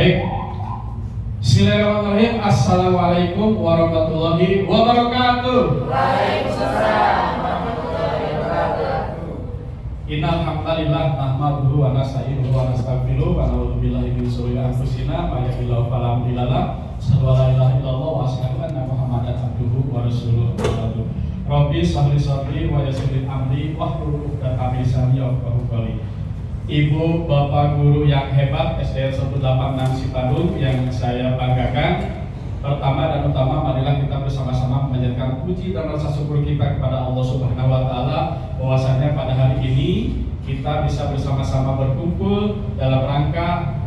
Baik. Bismillahirrahmanirrahim. Assalamualaikum warahmatullahi wabarakatuh. Waalaikumsalam warahmatullahi wabarakatuh. Innal hamdalillah nahmaduhu wa nasta'inuhu wa nastaghfiruh wa na'udzu billahi min shururi anfusina wa yahdihillahu fala mudilla lahu asyhadu an la ilaha illallah wa asyhadu anna muhammadan abduhu wa rasuluh. Rabbi shrah li sadri wa yassir li amri wahlul 'uqdatam min lisani yafqahu qawli. Ibu, Bapak guru yang hebat SDN 186 Cipandung yang saya banggakan, pertama dan utama marilah kita bersama-sama memanjatkan puji dan rasa syukur kita kepada Allah Subhanahu wa taala bahwasanya pada hari ini kita bisa bersama-sama berkumpul dalam rangka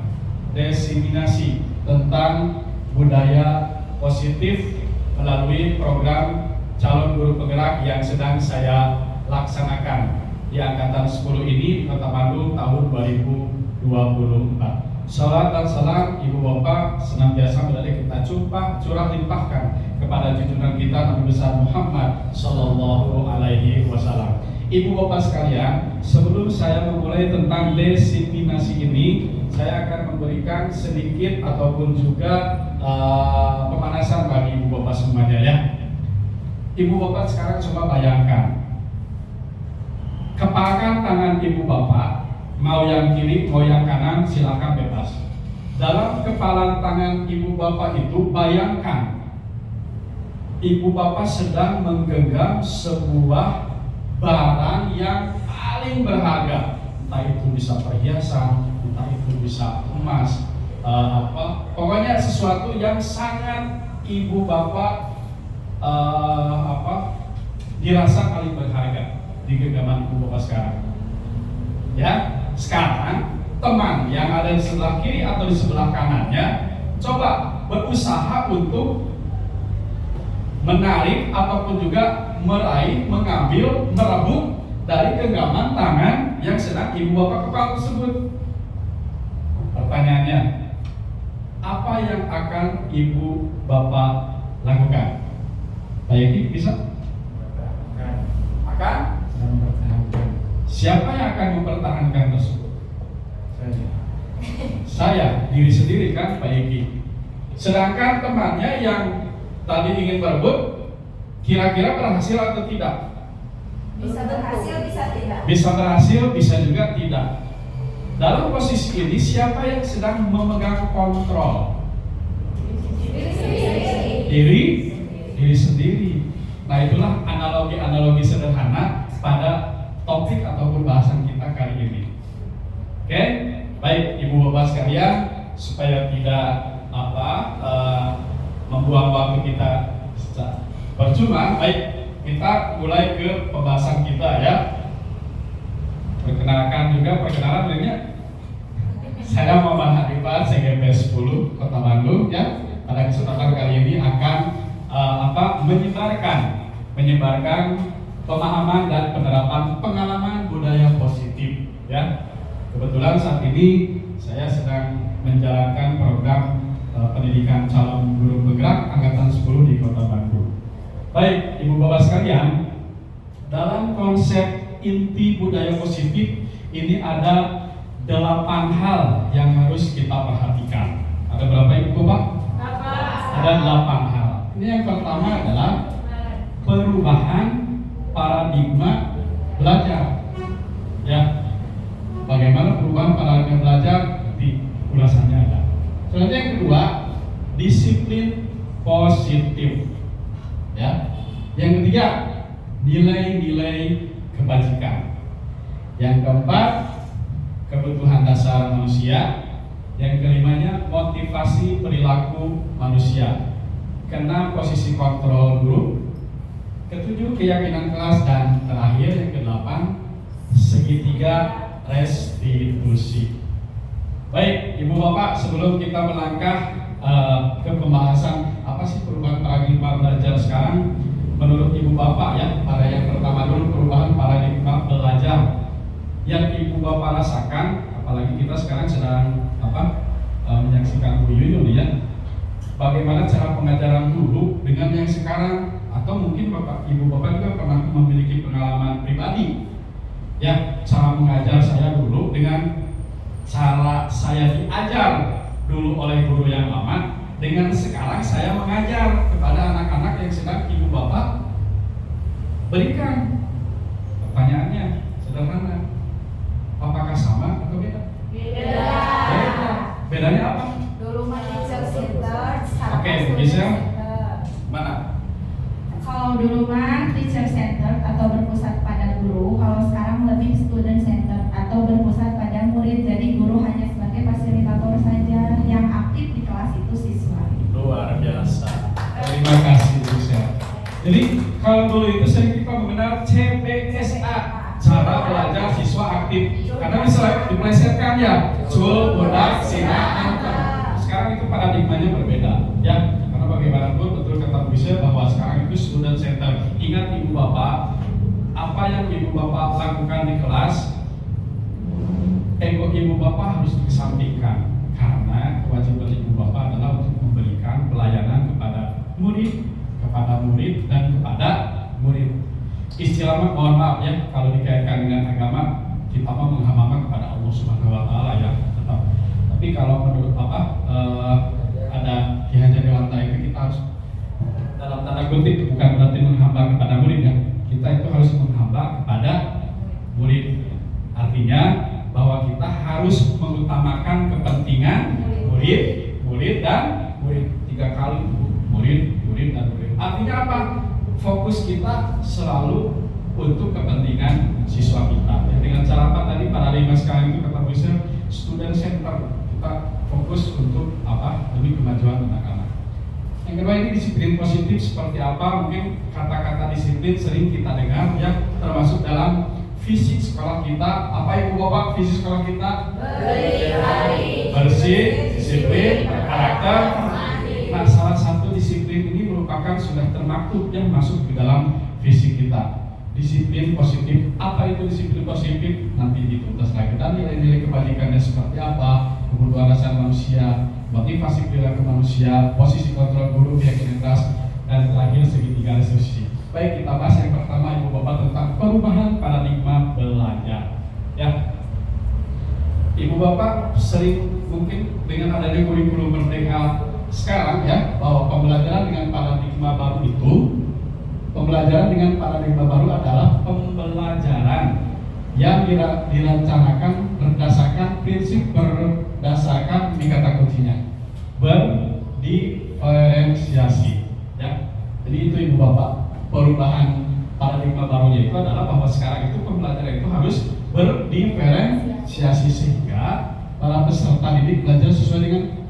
diseminasi tentang budaya positif melalui program calon guru penggerak yang sedang saya laksanakan di angkatan 10 ini di Kota Bandung tahun 2024. Salam dan salam Ibu Bapak senantiasa berada kita curah limpahkan kepada junjungan kita Nabi besar Muhammad Sallallahu Alaihi Wasallam. Ibu Bapak sekalian, sebelum saya memulai tentang diseminasi ini, saya akan memberikan sedikit ataupun juga pemanasan bagi Ibu Bapak semuanya ya. Ibu Bapak sekarang coba bayangkan, kepalkan tangan Ibu Bapak, mau yang kiri, mau yang kanan, silakan bebas. Dalam kepalan tangan Ibu Bapak itu, bayangkan Ibu Bapak sedang menggenggam sebuah barang yang paling berharga. Entah itu bisa perhiasan, entah itu bisa emas, pokoknya sesuatu yang sangat Ibu Bapak dirasa paling berharga di genggaman Ibu Bapak sekarang. Ya, sekarang teman yang ada di sebelah kiri atau di sebelah kanannya coba berusaha untuk menarik ataupun juga meraih, mengambil, merebut dari genggaman tangan yang sedang Ibu Bapak kepala tersebut. Pertanyaannya, apa yang akan Ibu Bapak lakukan? Baik, bisa? Akan? Siapa yang akan mempertahankan tersebut? Saya, diri sendiri kan, Pak Eki. Sedangkan temannya yang tadi ingin berebut, kira-kira berhasil atau tidak? Bisa berhasil, bisa tidak. Bisa berhasil, bisa juga tidak. Dalam posisi ini, siapa yang sedang memegang kontrol? Diri sendiri. Nah, itulah analogi sederhana pada topik ataupun bahasan kita kali ini. Oke, baik Ibu Bapak sekalian, supaya tidak membuang waktu kita percuma, baik kita mulai ke pembahasan kita ya. Perkenalan dirinya. Saya Muhammad Hanifah, CGP 10 Kota Bandung ya. Pada kesempatan kali ini akan menyebarkan pemahaman dan penerapan pengalaman budaya positif ya. Kebetulan saat ini saya sedang menjalankan program pendidikan calon guru penggerak angkatan 10 di Kota Bandung. Baik, Ibu Bapak sekalian, dalam konsep inti budaya positif ini ada 8 hal yang harus kita perhatikan. Ada berapa Ibu Bapak? Ada 8 hal. Ini yang pertama adalah perubahan paradigma belajar. Ya, bagaimana perubahan paradigma belajar di ulasannya ada. Selanjutnya yang kedua, disiplin positif. Ya, yang ketiga, nilai-nilai kebajikan. Yang keempat, kebutuhan dasar manusia. Yang kelimanya, motivasi perilaku manusia. Keenam, posisi kontrol guru. Ketujuh, keyakinan kelas. Dan terakhir yang kedelapan, segitiga restitusi. Baik, Ibu Bapak, sebelum kita melangkah ke pembahasan apa sih perubahan paradigma belajar sekarang menurut Ibu Bapak ya, pada yang pertama dulu perubahan paradigma belajar yang Ibu Bapak rasakan, apalagi kita sekarang sedang menyaksikan Bu Yuyun ya. Bagaimana cara pengajaran dulu dengan yang sekarang, atau mungkin Ibu Bapak juga pernah memiliki pengalaman pribadi ya, cara mengajar saya dulu dengan cara saya diajar dulu oleh guru yang lama dengan sekarang saya mengajar kepada anak-anak yang sedang ibu bapak berikan. Pertanyaannya sederhana, apakah sama atau beda? Beda. Beda. Bedanya apa? Dulu mah teacher center, sekarang Oke, student bisa? center. Mana? Kalau dulu mah teacher center atau berpusat pada guru, kalau sekarang lebih student center atau berpusat pada murid. Jadi guru hanya sebagai fasilitator saja, yang aktif di kelas itu siswa. Luar biasa. Terima kasih Bu Sel. Jadi kalau dulu itu sering kita mengenal CBSA, cara belajar siswa aktif. Karena bisa diplesetkan ya, cul, bodak, sina, enter. Sekarang itu paradigmanya berbeda, ya. Karena bagaimanapun betul kata Bu Sel bahwa sekarang itu student center. Ingat ibu bapak, apa yang ibu bapak lakukan di kelas, ego ibu bapak harus dikesampingkan. Karena kewajiban ibu bapak adalah untuk memberikan pelayanan kepada murid dan kepada murid. Istilah mohon maaf ya, kalau dikaitkan dengan agama kita menghambakan kepada Allah Subhanahu Wa Taala ya tetap. Tapi kalau menurut ada dihajar di lantai itu kita harus dalam tanda kutip bukan berarti menghamba kepada murid ya. Kita itu harus menghamba kepada murid. Artinya bahwa kita harus mengutamakan kepentingan murid dan murid. 3 kali murid dan murid. Artinya apa? Fokus kita selalu untuk kepentingan siswa kita. Ya, dengan cara apa tadi paradigma sekarang itu kata Bu Sel, student center. Kita fokus untuk apa? Demi kemajuan anak-anak. Yang kedua ini disiplin positif seperti apa? Mungkin kata-kata disiplin sering kita dengar ya, termasuk dalam visi sekolah kita. Apa ibu bapak visi sekolah kita? Bersih, disiplin, berkarakter. Nah, salah satu disiplin ini merupakan sudah termaktub yang masuk ke dalam visi kita. Disiplin positif. Apa itu disiplin positif? Nanti dituntas lagi. Dan nilai-nilai kebajikannya seperti apa? Kebutuhan dasar manusia, motivasi perilaku manusia, posisi kontrol guru, keyakinan keras, dan terakhir segitiga restitusi. Baik, kita bahas yang pertama ibu bapak tentang perubahan paradigma belajar. Ya, ibu bapak sering mungkin dengan adanya kurikulum merdeka sekarang ya, bahwa pembelajaran dengan paradigma baru itu, pembelajaran dengan paradigma baru adalah pembelajaran yang direncanakan berdasarkan prinsip berdasarkan ini kata kuncinya berdiferensiasi ya. Jadi itu ibu bapak, perubahan paradigma barunya itu adalah bahwa sekarang itu pembelajaran itu harus berdiferensiasi sehingga para peserta didik belajar sesuai dengan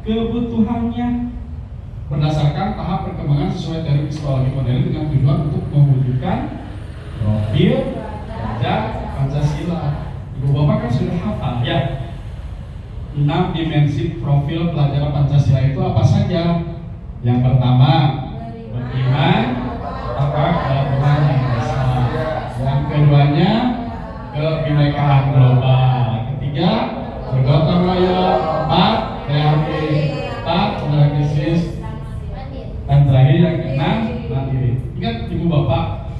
kebutuhannya berdasarkan tahap perkembangan sesuai teori psikologi modern dengan tujuan untuk mewujudkan profil pelajar Pancasila. Ibu bapak kan sudah hafal ya, 6 dimensi profil pelajar Pancasila itu apa saja? Yang pertama, beriman kepada Tuhan Yang Esa. Yang keduanya, kebinekaan global. Ketiga, bergotong royong. 4, kreatif. 4, analisis. Dan terakhir yang keenam, mandiri. Ingat ibu bapak,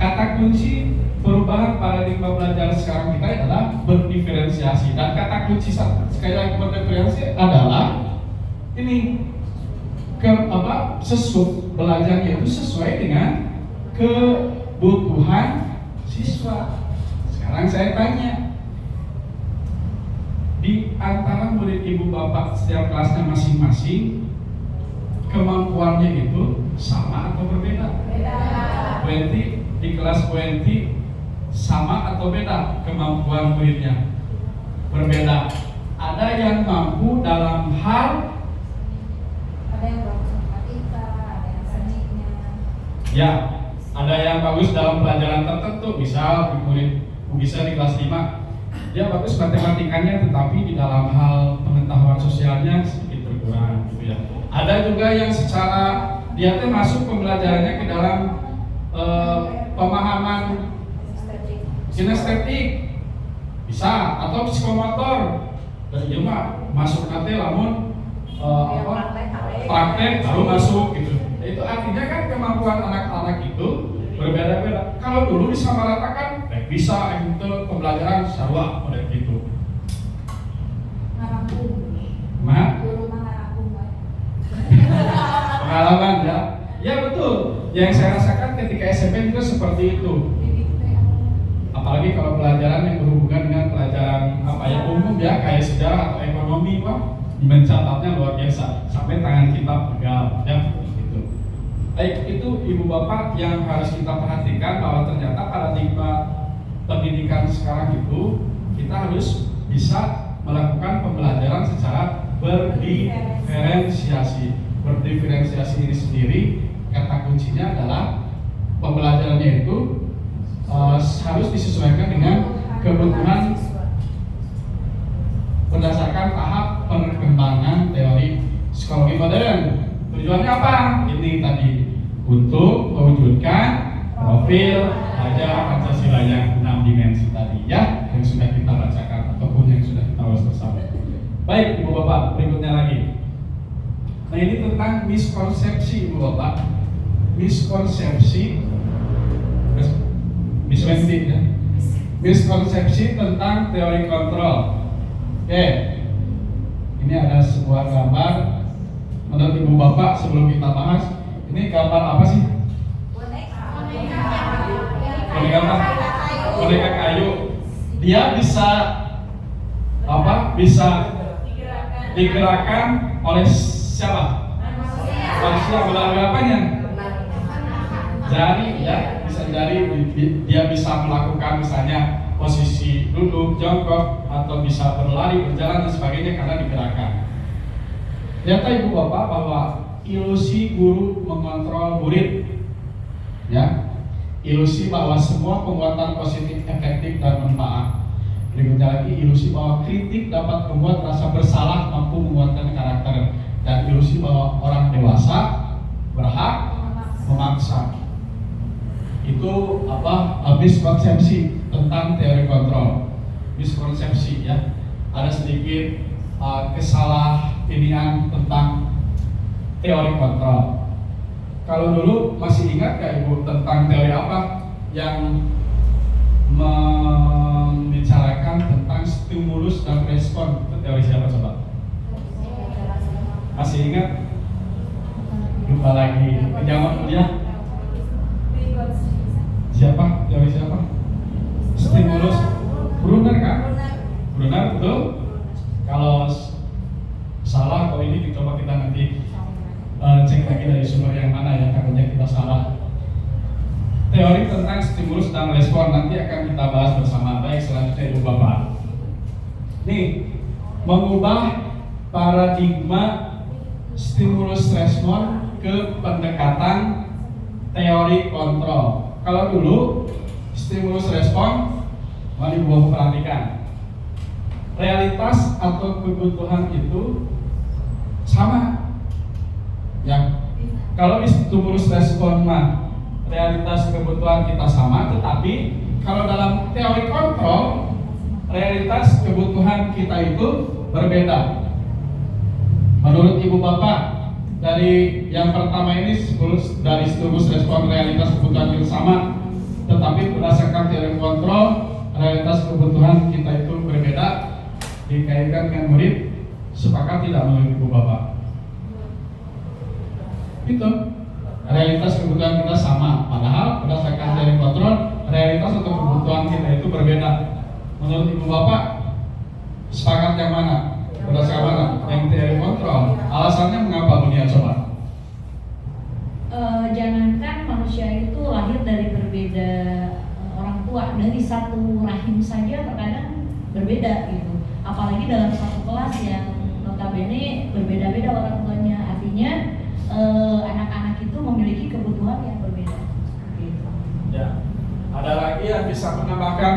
kata kunci perubahan paradigma belajar sekarang kita adalah berdiferensiasi. Dan kata kunci sekali lagi berdiferensiasi adalah ini belajarnya itu sesuai dengan kebutuhan siswa. Sekarang saya tanya, di antara murid ibu bapak setiap kelasnya masing-masing, kemampuannya itu sama atau berbeda? Beda. 20 di kelas 20 sama atau beda kemampuan muridnya? Berbeda. Ada yang mampu dalam hal Ada yang bagus matematika, ada yang seninya. ya, ada yang bagus dalam pelajaran tertentu. Misal murid bisa di kelas 5 dia bagus matematikanya, tetapi di dalam hal pengetahuan sosialnya sedikit berkurang gitu ya. Ada juga yang secara dia masuk pembelajarannya ke dalam pemahaman sinestetik bisa, atau psikomotor, dan dia masuk nanti lamun praktek baru masuk gitu. Itu artinya kan kemampuan anak-anak itu berbeda-beda. Kalau dulu disamaratakan bisa itu pembelajaran sarwa pada gitu. ngarangkum. Ma? Guru mah ngarangkum bae. Pengalaman ya. Ya betul. Yang saya rasakan ketika SMP juga seperti itu. Apalagi kalau pelajaran yang berhubungan dengan pelajaran apa ya umum ya, kayak sejarah atau ekonomi, wah mencatatnya luar biasa sampai tangan kita pegal ya gitu. Baik, itu ibu bapak yang harus kita perhatikan bahwa ternyata paradigma pendidikan sekarang itu kita harus bisa melakukan pembelajaran secara berdiferensiasi. Berdiferensiasi ini sendiri kata kuncinya adalah pembelajarannya itu harus disesuaikan dengan kebutuhan berdasarkan tahap perkembangan teori psikologi modern. Tujuannya apa? Ini tadi untuk mewujudkan profil pelajar Pancasila yang 6 dimensi tadi ya, yang sudah kita bacakan ataupun yang sudah kita bahas bersama. Baik ibu bapak, berikutnya lagi. Nah ini tentang miskonsepsi ibu bapak. Miskonsepsi tentang teori kontrol. Oke, ini ada sebuah gambar. Menurut ibu bapak sebelum kita bahas, ini gambar apa sih? Boneka kayu. Dia bisa apa? Bisa digerakkan oleh siapa? Manusia melalui apanya? Jari ya, bisa jari. Dia bisa melakukan misalnya posisi duduk, jongkok, atau bisa berlari, berjalan dan sebagainya karena digerakkan. Ternyata ibu bapak bahwa ilusi guru mengontrol murid, ya, ilusi bahwa semua penguatan positif efektif dan manfaat. Berikutnya lagi ilusi bahwa kritik dapat membuat rasa bersalah mampu menguatkan karakter, dan ilusi bahwa orang dewasa berhak memaksa. Itu apa? Miskonsepsi tentang teori kontrol. Miskonsepsi ya. Ada sedikit kesalahan tentang teori kontrol. Kalau dulu masih ingat gak ibu tentang teori apa yang membicarakan tentang stimulus dan respon? Itu teori siapa coba? Masih ingat? Lupa lagi. Zaman kuliah? Siapa? Teori siapa? Stimulus. Brunner kan? Brunner betul? Kalau salah, kalau ini coba kita nanti cek lagi dari sumber yang mana ya, takutnya kita salah. Teori tentang stimulus dan respon nanti akan kita bahas bersama. Baik, selanjutnya ibu bapak. Nih, mengubah paradigma stimulus respon ke pendekatan teori kontrol. Kalau dulu stimulus respon, mari ibu bapak perhatikan. Realitas atau kebutuhan itu sama. Ya, kalau di stimulus respon mah realitas kebutuhan kita sama, tetapi kalau dalam teori kontrol realitas kebutuhan kita itu berbeda. Menurut ibu bapak, dari yang pertama ini dari stimulus respon realitas kebutuhan kita sama, tetapi berdasarkan teori kontrol realitas kebutuhan kita itu berbeda, dikaitkan dengan murid, sepakat tidak menurut ibu bapak? Itu realitas kebutuhan kita sama, padahal berdasarkan teori kontrol realitas atau kebutuhan kita itu berbeda. Menurut ibu bapak sepakat yang mana? Berdasarkan mana? Yang teori kontrol. Alasannya mengapa dunia coba? Jangankan manusia itu lahir dari berbeda orang tua, dari satu rahim saja terkadang berbeda gitu. Apalagi dalam satu kelas yang notabene berbeda-beda orang tuanya. Artinya anak-anak itu memiliki kebutuhan yang berbeda. Gitu. Ya. Ada lagi yang bisa menambahkan?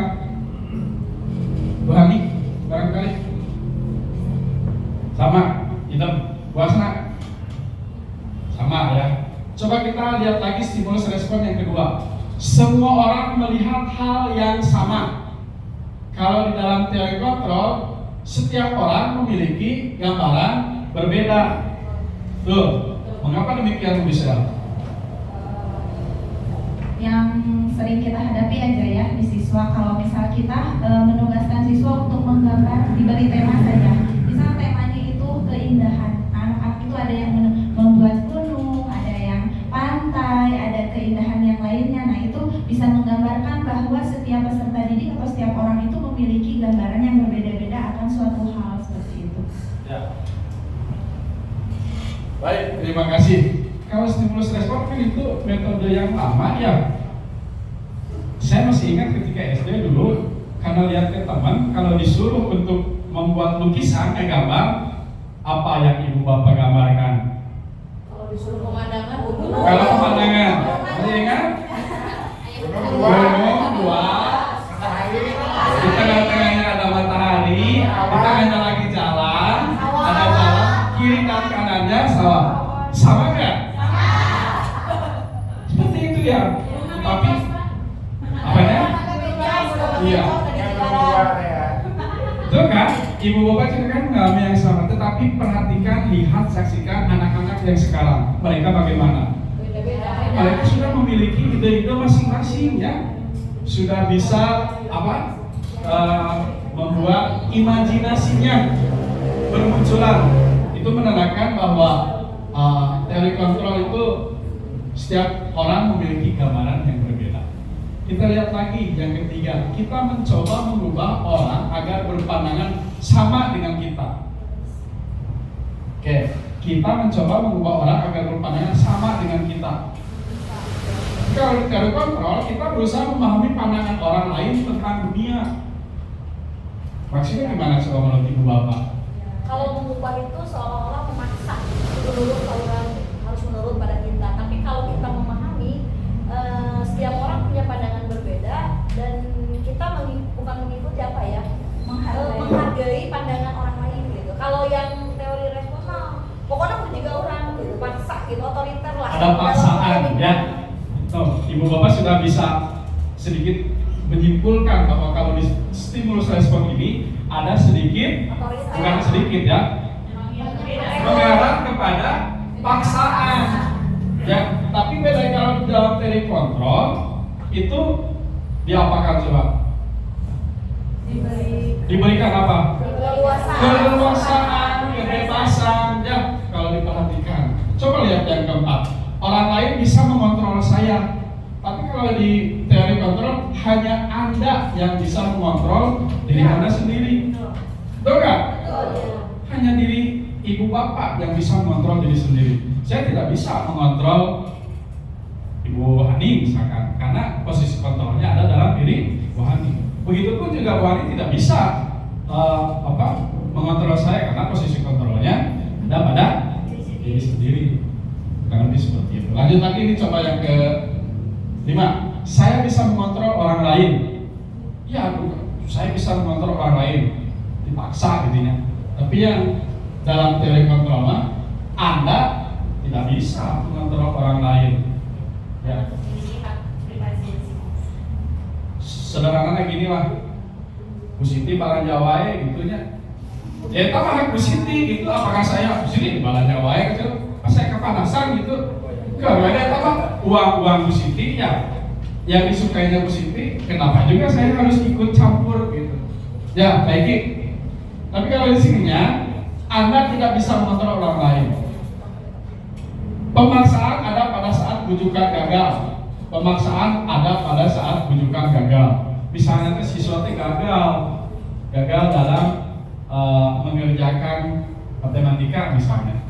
Bu Hani, barangkali? Sama, hitam, puasa sama ya. Coba kita lihat lagi stimulus respon yang kedua. Semua orang melihat hal yang sama. Kalau di dalam teori kontrol, setiap orang memiliki gambaran berbeda. Tuh, mengapa demikian Bu Bisra? Yang sering kita hadapi aja ya di siswa, kalau misal kita menugaskan siswa untuk menggambar, diberi tema saja. mengutarakan bahwa setiap peserta didik atau setiap orang itu memiliki gambaran yang berbeda-beda akan suatu hal seperti itu. Ya. Baik, terima kasih. Kalau stimulus respon kan itu metode yang lama ya. Saya masih ingat ketika SD dulu, karena lihat ke teman, kalau disuruh untuk membuat lukisan, gambar, apa yang ibu bapak gambarkan? Kalau disuruh pemandangan, Kalau pemandangan, masih ingat? Gunung, luas, di tengah-tengahnya ada matahari, di tengahnya lagi jalan, ada jalan, kiri dan kanannya sawah. Sama nggak? Seperti itu ya. Tapi apanya? Iya. Itu kan, ibu bapak juga kan mengalami yang sama. Tetapi perhatikan, lihat, saksikan anak-anak yang sekarang. Mereka bagaimana? Mereka sudah memiliki ide-ide masing-masing ya, sudah bisa membuat imajinasinya bermunculan. Itu menandakan bahwa teori kontrol itu setiap orang memiliki gambaran yang berbeda. Kita lihat lagi yang ketiga, kita mencoba mengubah orang agar berpandangan sama dengan kita. Oke, kita mencoba mengubah orang agar berpandangan sama dengan kita. Kalau teori kontrol, kita berusaha memahami pandangan orang lain tentang dunia. Maksudnya gimana coba menurut ibu bapak? Kalau mengubah itu seolah-olah memaksa menurut saluran harus menurut pada kita. Tapi kalau kita memahami setiap orang punya pandangan berbeda dan kita bukan mengikuti menghargai pandangan orang lain gitu. Kalau yang teori respon pokoknya aku juga orang gitu, paksa gitu, otoriter lah. Ada paksaan ya. Ibu bapak sudah bisa sedikit menyimpulkan bahwa kalau di stimulus respon ini ada sedikit, bukan sedikit ya, mengarah kepada paksaan ya. Tapi beda kalau dalam teori kontrol itu diapakan coba? Diberikan apa? Keleluasaan, kebebasan ya. Kalau diperhatikan, coba lihat yang keempat, orang lain bisa mengontrol saya. Tapi kalau di teori kontrol hanya Anda yang bisa mengontrol diri Anda sendiri. Betul nggak? Hanya diri ibu bapak yang bisa mengontrol diri sendiri. Saya tidak bisa mengontrol Ibu Hani misalkan, karena posisi kontrolnya ada dalam diri Ibu Hani. Begitupun juga Bu Hani tidak bisa mengontrol saya, karena posisi kontrolnya ada pada diri sendiri. Kurang lebih seperti itu. Lanjut lagi, ini coba yang ke-5. Saya bisa mengontrol orang lain. Ya, saya bisa mengontrol orang lain, dipaksa intinya. Tapi yang dalam teori kontrol Anda tidak bisa mengontrol orang lain. Ya. Sederhananya gini lah, Bu Siti balan Jawa gitunya. Ya itu hak Bu Siti, itu apakah saya Bu Siti balan Jawa gitu? Pas saya kepanasan gitu. Kemudian uang Bu Siti ya, yang disukainya Bu Siti, kenapa juga saya harus ikut campur gitu? Ya baik. Tapi kalau di sininya Anda tidak bisa mengontrol orang lain. Pemaksaan ada pada saat bujukan gagal. Pemaksaan ada pada saat bujukan gagal. Misalnya siswa gagal dalam mengerjakan matematika misalnya.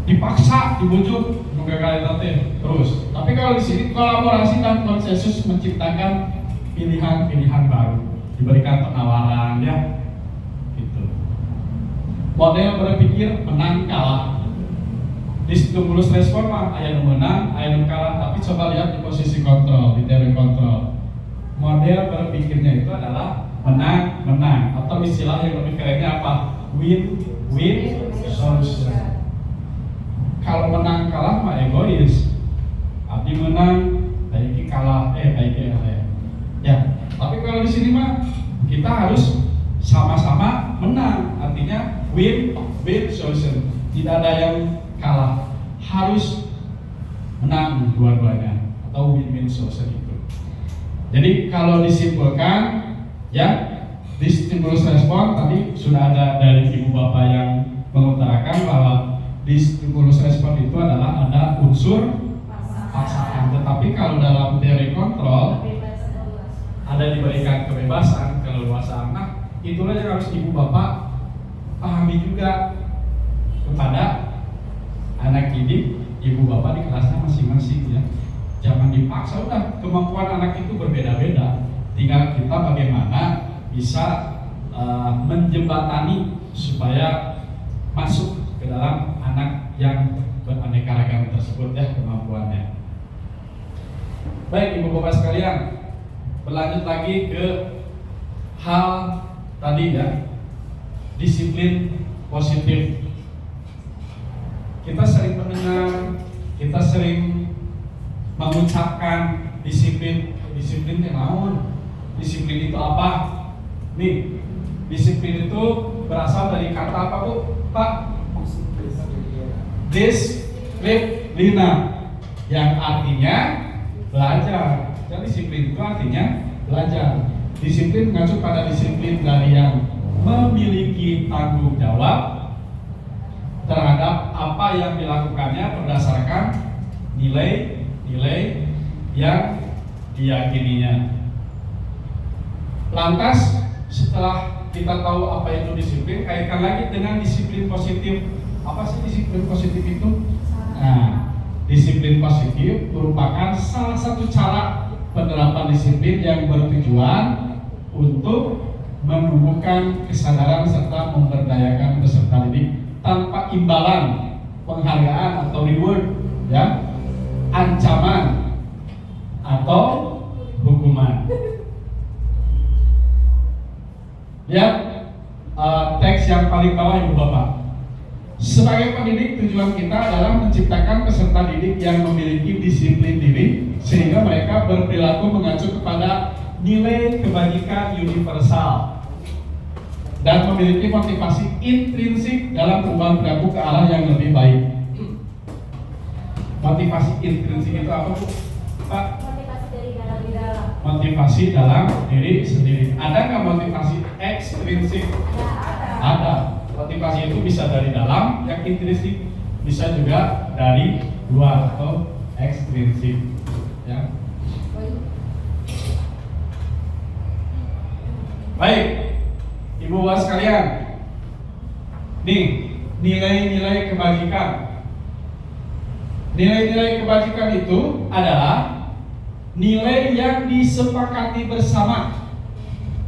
Dipaksa, dibujuk, menggagalkan terus. Tapi kalau di sini kolaborasi dan konsensus menciptakan pilihan-pilihan baru, diberikan penawaran ya, gitu. Model berpikir menang kalah. Di stimulus respon ayat menang, ayat kalah. Tapi coba lihat di posisi kontrol, di teori kontrol. Model berpikirnya itu adalah menang, atau istilah yang lebih kerennya apa? Win-win solution. Kalau menang kalah mah egois. Abdi menang, Daiki kalah, Daiki ya. Tapi kalau di sini mah kita harus sama-sama menang. Artinya win-win solution. Tidak ada yang kalah. Harus menang dua-duanya atau win-win solution itu. Jadi kalau disimpulkan ya, di stimulus respon tadi sudah ada dari ibu bapak yang mengutarakan bahwa di stimulus respon itu adalah ada unsur paksaan. Tetapi kalau dalam teori kontrol ada diberikan kebebasan, keleluasaan. Nah, itulah yang harus ibu bapak pahami juga kepada anak didik ibu bapak di kelasnya masing-masing ya. Jangan dipaksa, udah kemampuan anak itu berbeda-beda. Tinggal kita bagaimana bisa menjembatani supaya masuk ke dalam anak yang beraneka ragam tersebut ya kemampuannya. Baik ibu bapak sekalian, berlanjut lagi ke hal tadi ya, disiplin positif. Kita sering mendengar, kita sering mengucapkan disiplin yang naon? Disiplin itu apa? Nih, disiplin itu berasal dari kata apa Bu? Pak? Disiplina, yang artinya belajar. Jadi disiplin itu artinya belajar. Disiplin mengacu pada disiplin dari yang memiliki tanggung jawab terhadap apa yang dilakukannya berdasarkan nilai-nilai yang diyakininya. Lantas setelah kita tahu apa itu disiplin, kaitkan lagi dengan disiplin positif. Apa sih disiplin positif itu? Nah, disiplin positif merupakan salah satu cara penerapan disiplin yang bertujuan untuk menumbuhkan kesadaran serta memberdayakan peserta didik tanpa imbalan, penghargaan atau reward, ya, ancaman atau hukuman. Lihat teks yang paling bawah ibu bapak. Sebagai pendidik, tujuan kita adalah menciptakan peserta didik yang memiliki disiplin diri sehingga mereka berperilaku mengacu kepada nilai kebajikan universal dan memiliki motivasi intrinsik dalam perubahan perilaku ke arah yang lebih baik. Motivasi intrinsik itu apa Bu? Pak? Motivasi dari dalam. Motivasi dalam diri sendiri. Ada nggak motivasi ekstrinsik? Ada. Motivasi itu bisa dari dalam, yang intrinsik bisa juga dari luar atau ekstrinsik. Ya. Baik, ibu bapak sekalian, nih nilai-nilai kebajikan. Nilai-nilai kebajikan itu adalah nilai yang disepakati bersama,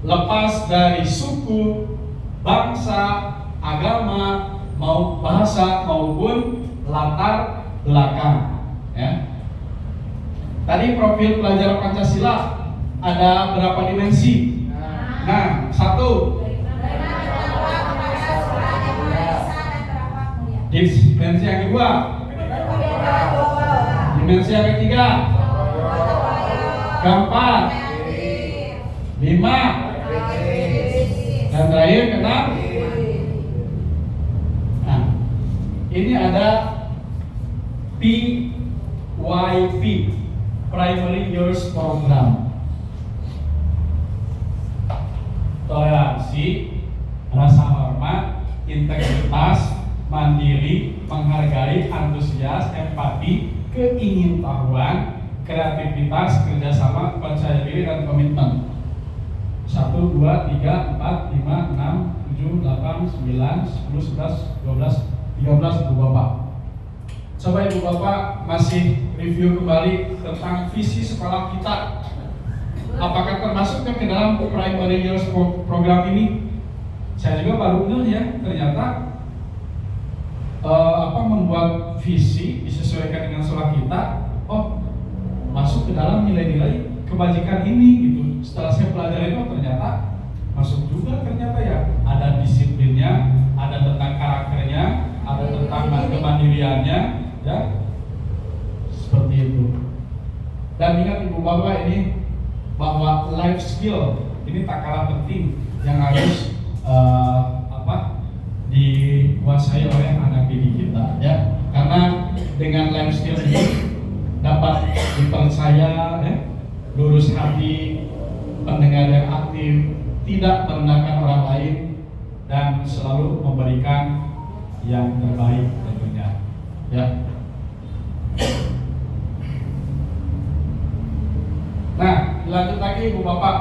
lepas dari suku, bangsa, agama, mau bahasa maupun latar belakang. Ya. Tadi profil pelajar Pancasila ada berapa dimensi? Nah, satu. Dimensi yang kedua. Dimensi yang ketiga. Keempat. Lima. Dan terakhir keenam. Nah, ini ada PYP, Primary Years Program. Toleransi, rasa hormat, integritas, mandiri, menghargai, antusias, empati, keingintahuan, kreativitas, kerjasama, percaya diri, dan komitmen. 1, 2, 3, 4, 5, 6, 7, 8, 9, 10, 11, 12, 13 ibu bapak. Coba ibu bapak masih review kembali tentang visi sekolah kita. Apakah termasuk ke dalam primary years program ini? Saya juga baru ngeh ya, ternyata membuat visi disesuaikan dengan sekolah kita. Oh, masuk ke dalam nilai-nilai kebajikan ini gitu. Setelah saya pelajari itu ternyata masuk juga ternyata ya. Ada disiplinnya, ada tentang karakternya, ada tentang kemandiriannya, ya. Seperti itu. Dan ingat ibu bapak ini bahwa life skill ini tak kalah penting yang harus dikuasai oleh anak didik kita, ya. Karena dengan life skill ini dapat dipercaya, ya, lurus hati, pendengar yang aktif, tidak merendahkan orang lain, dan selalu memberikan yang terbaik tentunya. Ya. Nah, lanjut lagi Ibu Bapak.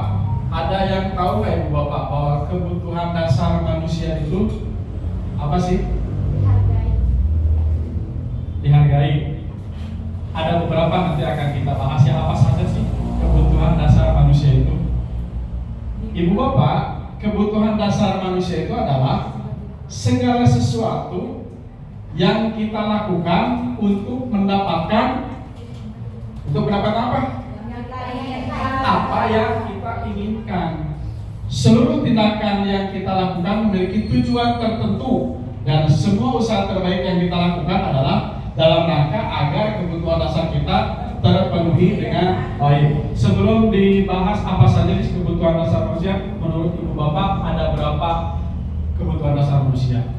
Ada yang tahu nggak Ibu Bapak bahwa kebutuhan dasar manusia itu apa sih? Dihargai. Ada beberapa nanti akan kita bahas ya, apa saja sih kebutuhan dasar manusia itu. Ibu Bapak, kebutuhan dasar manusia itu adalah segala sesuatu yang kita lakukan untuk mendapatkan apa? Apa yang kita inginkan. Seluruh tindakan yang kita lakukan memiliki tujuan tertentu, dan semua usaha terbaik yang kita lakukan adalah dalam rangka agar kebutuhan dasar kita terpenuhi dengan baik. Sebelum dibahas apa saja di kebutuhan dasar manusia, menurut Ibu Bapak ada berapa kebutuhan dasar manusia?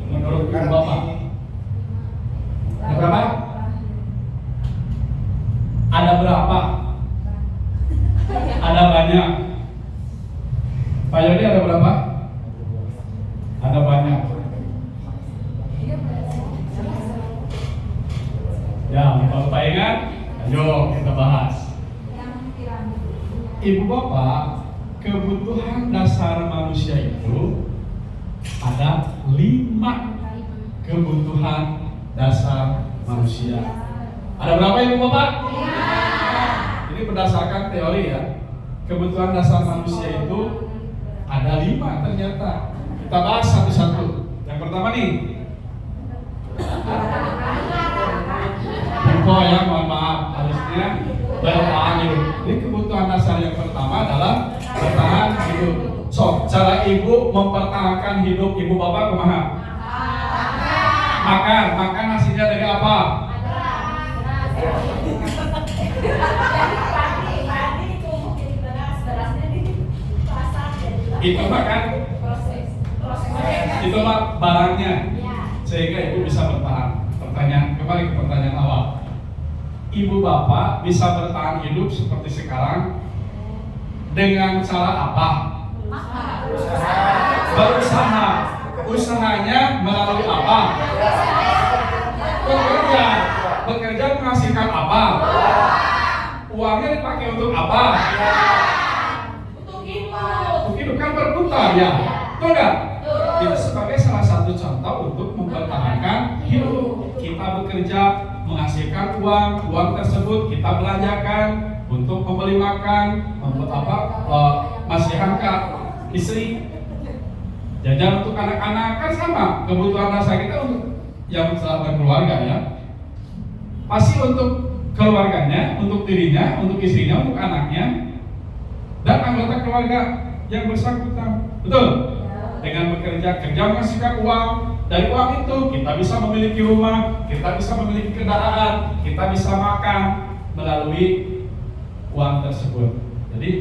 Menurut Ibu Bapak ada berapa? Ada berapa? Ada banyak. Pak Yodi ada berapa? Ada banyak. Ya, kalau Pak ingat, ayo kita bahas. Ibu Bapak, kebutuhan dasar manusia itu ada 5 kebutuhan dasar manusia. Ada berapa Ibu Bapak? Ini berdasarkan teori ya. Kebutuhan dasar manusia itu ada 5 ternyata. Kita bahas satu-satu. Yang pertama nih, info ya, mohon maaf, harusnya bertahan hidup. Ini kebutuhan dasar yang pertama adalah bertahan hidup. So, cara ibu mempertahankan hidup Ibu Bapak kumaha? Makan hasilnya dari apa? Itu makan, itu mah barangnya, sehingga ibu bisa bertahan. Pertanyaan, kembali ke pertanyaan awal. Ibu Bapak bisa bertahan hidup seperti sekarang dengan cara apa? Berusaha. Usahanya melalui apa? Bekerja menghasilkan apa? Uangnya dipakai untuk apa? Untuk hidup kan berputar ya, betul nggak? Itu sebagai salah satu contoh untuk mempertahankan hidup. Kita bekerja menghasilkan uang tersebut kita belanjakan untuk membeli makan, masihan ke istri, jajan untuk anak-anak, kan sama kebutuhan dasar kita untuk yang telah berkeluarga ya. Pasti untuk keluarganya, untuk dirinya, untuk istrinya, untuk anaknya, dan anggota keluarga yang bersangkutan. Betul? Dengan bekerja, kerja menghasilkan uang. Dari uang itu kita bisa memiliki rumah, kita bisa memiliki kendaraan, kita bisa makan melalui uang tersebut. Jadi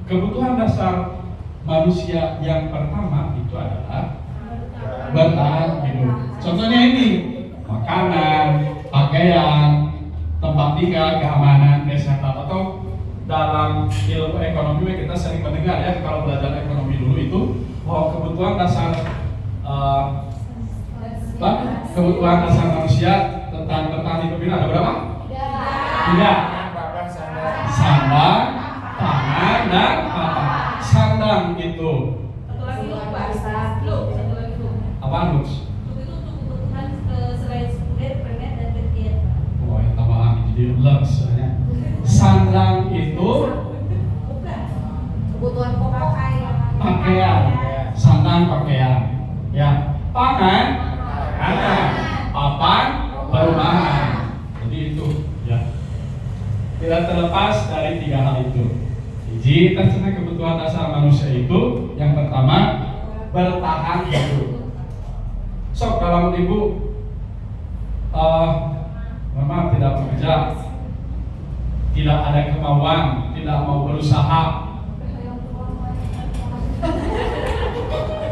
kebutuhan dasar manusia yang pertama itu adalah bertahan hidup. Contohnya ini, makanan, pakaian, tempat tinggal, keamanan, kesehatan. Atau dalam ilmu ekonomi kita sering mendengar ya, kalau belajar ekonomi dulu itu bahwa kebutuhan dasar manusia tentang bertahan hidup ini ada berapa? 3. Sandang, pangan, dan papan. Sandang itu apaan Lux? Oh, yang tambahan jadi Lux ya. Sandang itu kebutuhan pokok, pakaian, sandang pakaian, ya. Pangan, papan, perumahan. Jadi itu, ya. Tidak terlepas dari 3 hal itu. Jadi terkena kebutuhan dasar manusia itu yang pertama bertahan hidup. So kalau ibu, memang tidak bekerja, tidak ada kemauan, tidak mau berusaha,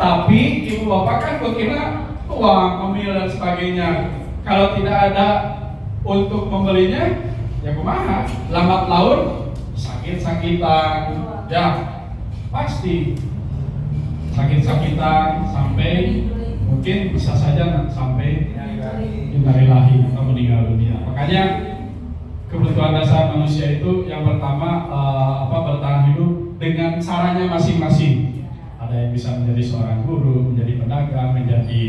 tapi ibu bapak kan berkira uang, mobil dan sebagainya. Kalau tidak ada untuk membelinya, ya kumaha? Lambat laun, sakit-sakitan, ya pasti sakit-sakitan sampai mungkin bisa saja sampai innalillahi atau meninggal dunia. Makanya kebutuhan dasar manusia itu yang pertama bertahan hidup dengan caranya masing-masing. Ada yang bisa menjadi seorang guru, menjadi pedagang, menjadi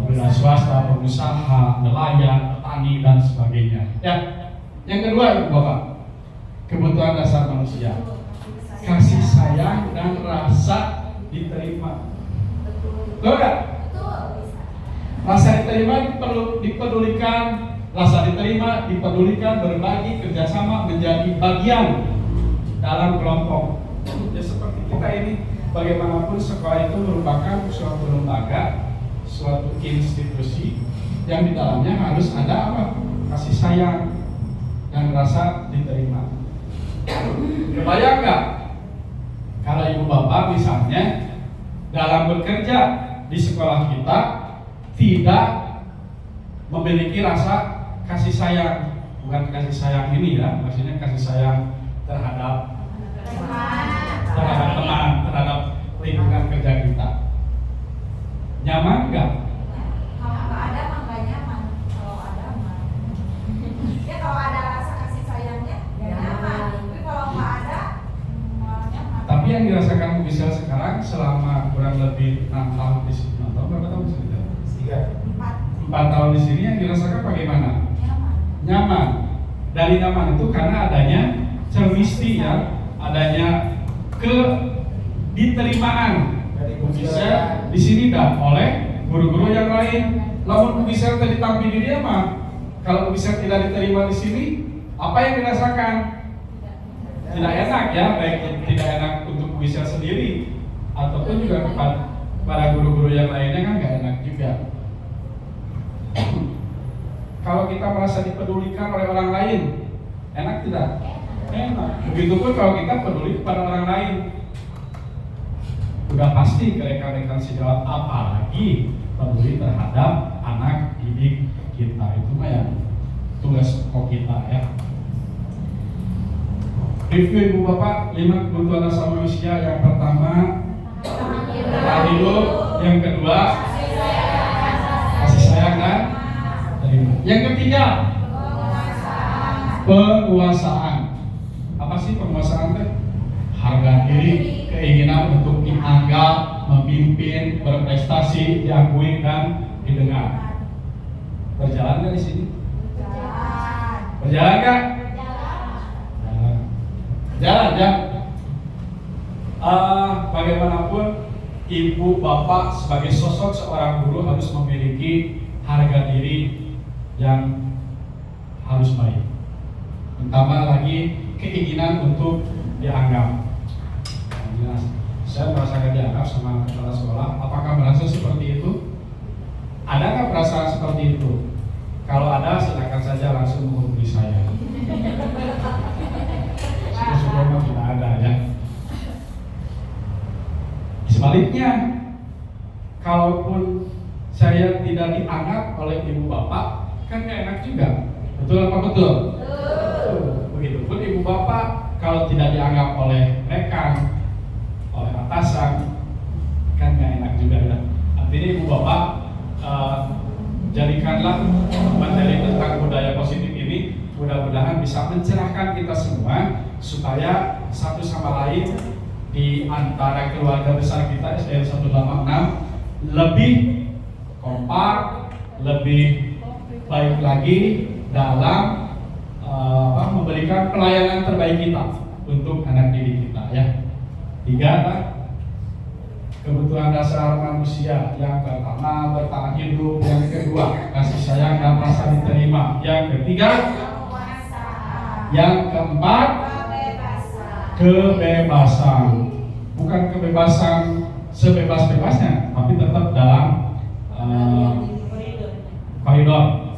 wira swasta, pengusaha, nelayan, petani dan sebagainya. Ya, yang kedua Ibu Bapak, kebutuhan dasar manusia, kasih sayang dan rasa diterima. Betul nggak? Rasa diterima dipedulikan, rasa diterima dipedulikan, berbagi, kerjasama, menjadi bagian dalam kelompok. Ya seperti kita ini, bagaimanapun sekolah itu merupakan suatu lembaga, suatu institusi yang di dalamnya harus ada apa? Kasih sayang dan rasa diterima. Kebayang nggak kalau ibu bapak misalnya dalam bekerja di sekolah kita tidak memiliki rasa kasih sayang, bukan kasih sayang ini ya, maksudnya kasih sayang terhadap teman, terhadap lingkungan kerja kita. Nyaman nggak? Kalau nggak ada mah nggak nyaman. Kalau ada mah ya kalau ada rasa kasih sayangnya ya nyaman. Tapi kalau nggak ada malah nyaman. Tapi yang dirasakan Bu Gisel sekarang selama kurang lebih 6 tahun di sini, berapa tahun di sini? 4 tahun di sini, yang dirasakan bagaimana? Nyaman. Dari nyaman itu karena adanya cermisti ya, adanya diterimaan dari Bu Gisel di sini dan oleh guru-guru yang lain. Lamun Bu Gisel tadi tampil di dia mah, kalau Bu Gisel tidak diterima di sini, apa yang dirasakan? Tidak enak ya, baik tidak enak untuk Bu Gisel sendiri ataupun juga para guru-guru yang lainnya kan nggak enak juga. Kalau kita merasa dipedulikan oleh orang lain, enak tidak? Enak. Begitupun kalau kita peduli kepada orang lain, udah pasti ke rekan-rekan sejawat, apalagi peduli terhadap anak didik kita. Itu mah yang tugas pokok kita ya. Review Ibu Bapak, 5 kebutuhan dasar manusia. Yang pertama, bertahan hidup. Yang kedua, kasih sayang dan terima. Yang ketiga, penguasaan. Apa sih penguasaan teh? Harga diri, keinginan untuk dianggap, memimpin, berprestasi, diakui dan didengar. Berjalan nggak di sini? Berjalan nggak? Jalan ya. Bagaimanapun ibu bapak sebagai sosok seorang guru harus memiliki harga diri yang harus baik. Pertama lagi keinginan untuk dianggap. Saya merasakan dianggap sama kepala sekolah. Apakah merasa seperti itu? Ada nggak perasaan seperti itu? Kalau ada, silakan saja langsung menghubungi saya. Syukur-syukur tidak ada ya. Sebaliknya, kalaupun saya tidak dianggap oleh ibu bapak, kan gak enak juga. Betul apa betul? Betul. Begitupun ibu bapak, kalau tidak dianggap oleh rekan, oleh atasan, kan gak enak juga ya. Artinya ibu bapak jadikanlah materi tentang budaya positif ini, mudah-mudahan bisa mencerahkan kita semua supaya satu sama lain di antara keluarga besar kita SDN 186 lebih kompak, lebih baik lagi dalam memberikan pelayanan terbaik kita untuk anak didik kita ya. 3, kebutuhan dasar manusia. Yang pertama bertahan hidup, yang kedua kasih sayang dan rasa diterima, yang ketiga yang keempat kebebasan. Bukan kebebasan sebebas-bebasnya, tapi tetap dalam koridor.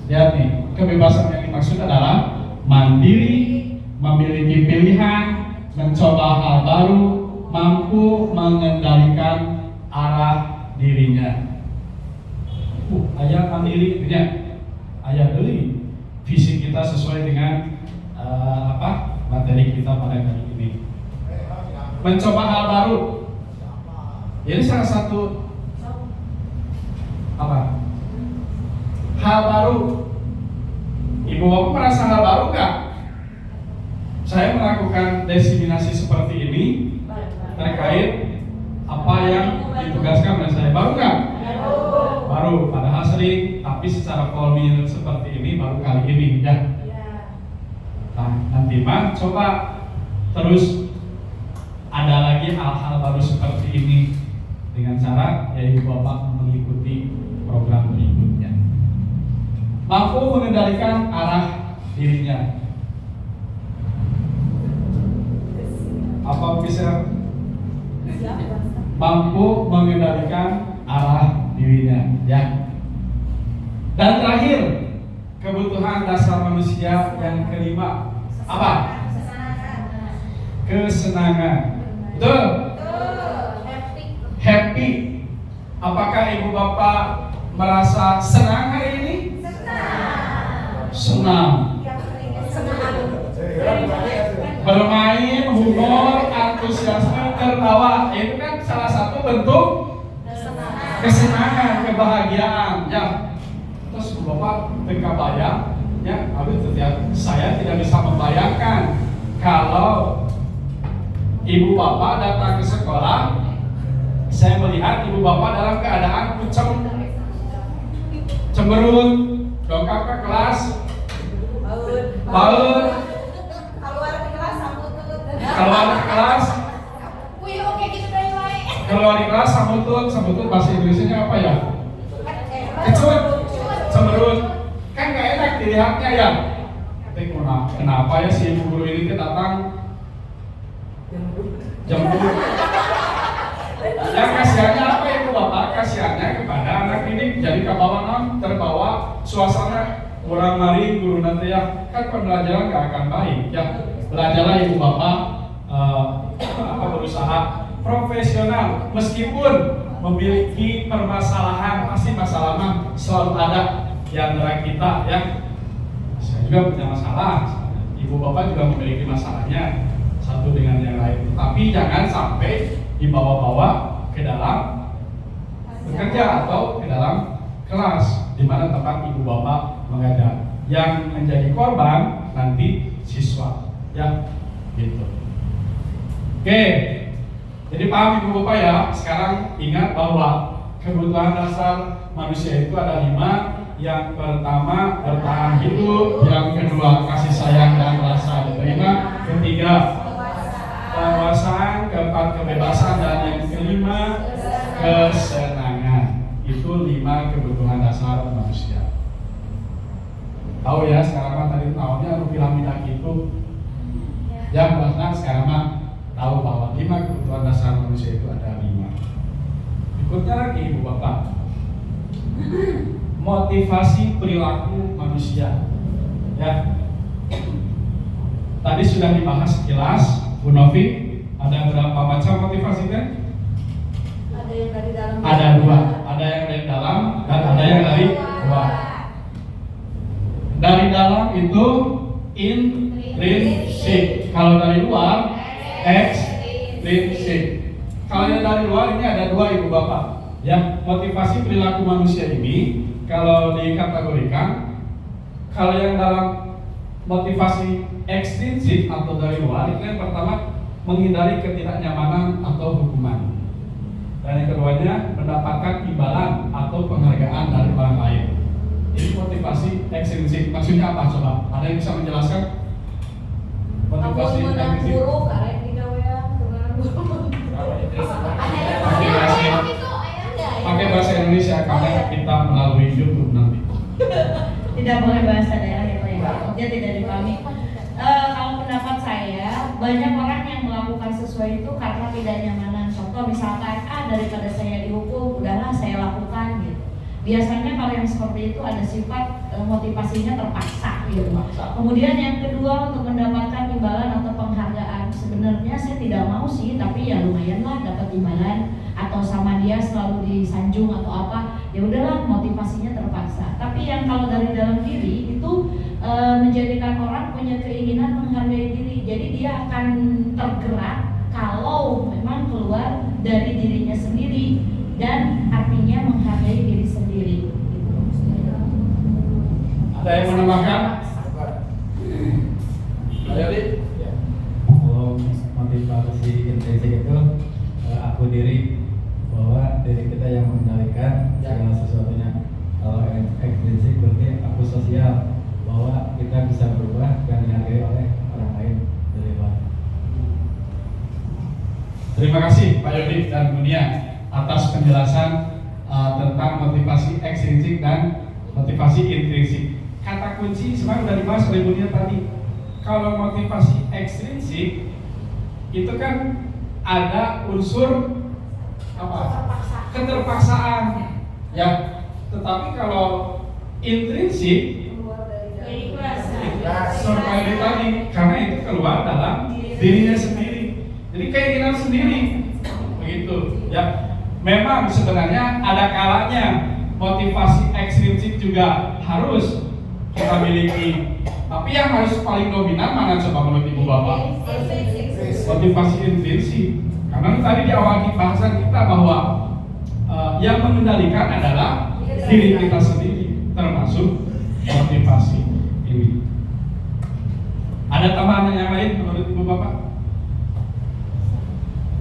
Lihat nih, kebebasan yang dimaksud adalah mandiri, memiliki pilihan, mencoba hal baru, mampu mengendalikan arah dirinya. Ayat mandiri punya, ayat deli. Visi kita sesuai dengan materi kita pada kali ini. Mencoba hal baru. Jadi salah satu Apa? Hal baru. Ibu bapak merasa hal baru nggak? Saya melakukan diseminasi seperti ini terkait apa yang ditugaskan oleh saya. Baru nggak? Baru. Padahal sering, tapi secara formal seperti ini baru kali ini ya. Nah, nanti mah coba terus ada lagi hal-hal baru seperti ini dengan cara ya ibu bapak mengikuti program berikutnya. Mampu mengendalikan arah dirinya. Apa bisa? Mampu mengendalikan arah dirinya, ya. Dan terakhir, kebutuhan dasar manusia yang kelima apa? Kesenangan. Betul? Happy. Apakah ibu bapak merasa senang hari ini? Senang. Bermain, humor, antusiasme, tertawa, itu kan salah satu bentuk kesenangan, kebahagiaan. Ya, terus bapak terkabayang, ya, saya tidak bisa membayangkan kalau ibu bapak datang ke sekolah, saya melihat ibu bapak dalam keadaan cemberut, dongkap ke kelas, baut, keluar ke kelas, keluar di kelas sambutut bahasa Inggrisnya apa ya? Kecut, cemberut, kan nggak enak dilihatnya ya. Tapi kenapa ya si ibu guru ini datang jemput? Ya kasihannya apa ibu bapak? Kasihannya kepada anak didik jadi terbawa suasana orang mari guru nanti ya kan pembelajaran nggak akan baik ya. Belajarlah ibu bapak berusaha profesional meskipun memiliki permasalahan, pasti masalahnya selalu ada di antara kita ya. Saya juga punya masalah, ibu bapak juga memiliki masalahnya satu dengan yang lain. Tapi jangan sampai dibawa-bawa ke dalam bekerja atau ke dalam kelas di mana tempat ibu bapak mengajar. Yang menjadi korban nanti siswa. Ya, gitu. Oke, jadi paham ibu bapak ya. Sekarang ingat bahwa kebutuhan dasar manusia itu ada 5. Yang pertama bertahan hidup, yang kedua kasih sayang dan rasa diterima, ketiga penguasaan, keempat kebebasan, dan yang kelima kesenangan. Itu 5 kebutuhan dasar manusia. Tahu ya sekarang tadi tahunnya lu piramida gitu. Ya, karena sekarang mah tahu bahwa 5 kebutuhan dasar manusia itu ada 5. Berikutnya lagi ibu bapak, motivasi perilaku manusia. Ya, tadi sudah dibahas sekilas, Bu Novi. Ada berapa macam motivasi kan? Ada yang dari dalam. Ada 2. Ada yang dari dalam dan ada yang dari luar. Dari dalam itu intrinsik. Kalau dari luar ekstrinsik. Kalau yang dari luar ini ada 2 ibu bapak. Ya, motivasi perilaku manusia ini kalau dikategorikan, kalau yang dalam motivasi ekstrinsik atau dari luar itu yang pertama menghindari ketidaknyamanan atau hukuman. Dan yang keduanya mendapatkan imbalan atau penghargaan dari orang lain. Ini motivasi ekstrinsik. Maksudnya apa coba? Ada yang bisa menjelaskan? Motivasi ekstrinsik. Pakai bahasa Indonesia karena kita melalui YouTube nanti. Tidak boleh bahasa daerah ya Pak ya. Dia tidak dipahami. Kalau pendapat saya, banyak orang yang melakukan sesuai itu karena tidak nyamanan. Contoh misalkan, daripada saya dihukum, udahlah saya lakukan gitu. Biasanya kalau yang seperti itu ada sifat motivasinya terpaksa gitu. Kemudian yang kedua untuk mendapatkan imbalan atau penghargaan. Sebenarnya saya tidak mau sih, tapi ya lumayan lah dapat imbalan atau sama dia selalu disanjung atau apa. Ya udahlah motivasinya terpaksa. Tapi yang kalau dari dalam diri itu menjadikan orang punya keinginan menghargai diri. Jadi dia akan tergerak kalau memang keluar dari dirinya sendiri dan artinya menghargai diri sendiri. Ada yang menambahkan? Ayo Di. Ya. Kalau motivasi intrinsik itu aku diri, bahwa diri kita yang mengendalikan segala sesuatunya. Kalau ekstrinsik berarti aku sosial, bahwa kita bisa berubah dan dihargai oleh orang lain dari luar. Terima kasih Pak Yodi dan Munia atas penjelasan tentang motivasi ekstrinsik dan motivasi intrinsik. Kata kunci sebenarnya sudah dibahas oleh Munia tadi. Kalau motivasi ekstrinsik itu kan ada unsur apa? Keterpaksaan, ya. Tetapi kalau intrinsik, seperti tadi, karena itu keluar dalam dirinya sendiri. Jadi keinginan sendiri, begitu. Ya, memang sebenarnya ada kalanya motivasi ekstrinsik juga harus kita miliki. Tapi yang harus paling dominan mana coba menurut Ibu Bapak? Motivasi intrinsik. Karena tadi di awal bahasan kita bahwa yang mengendalikan adalah diri kita sendiri, termasuk motivasi ini. Ada tambahan yang lain menurut Ibu Bapak?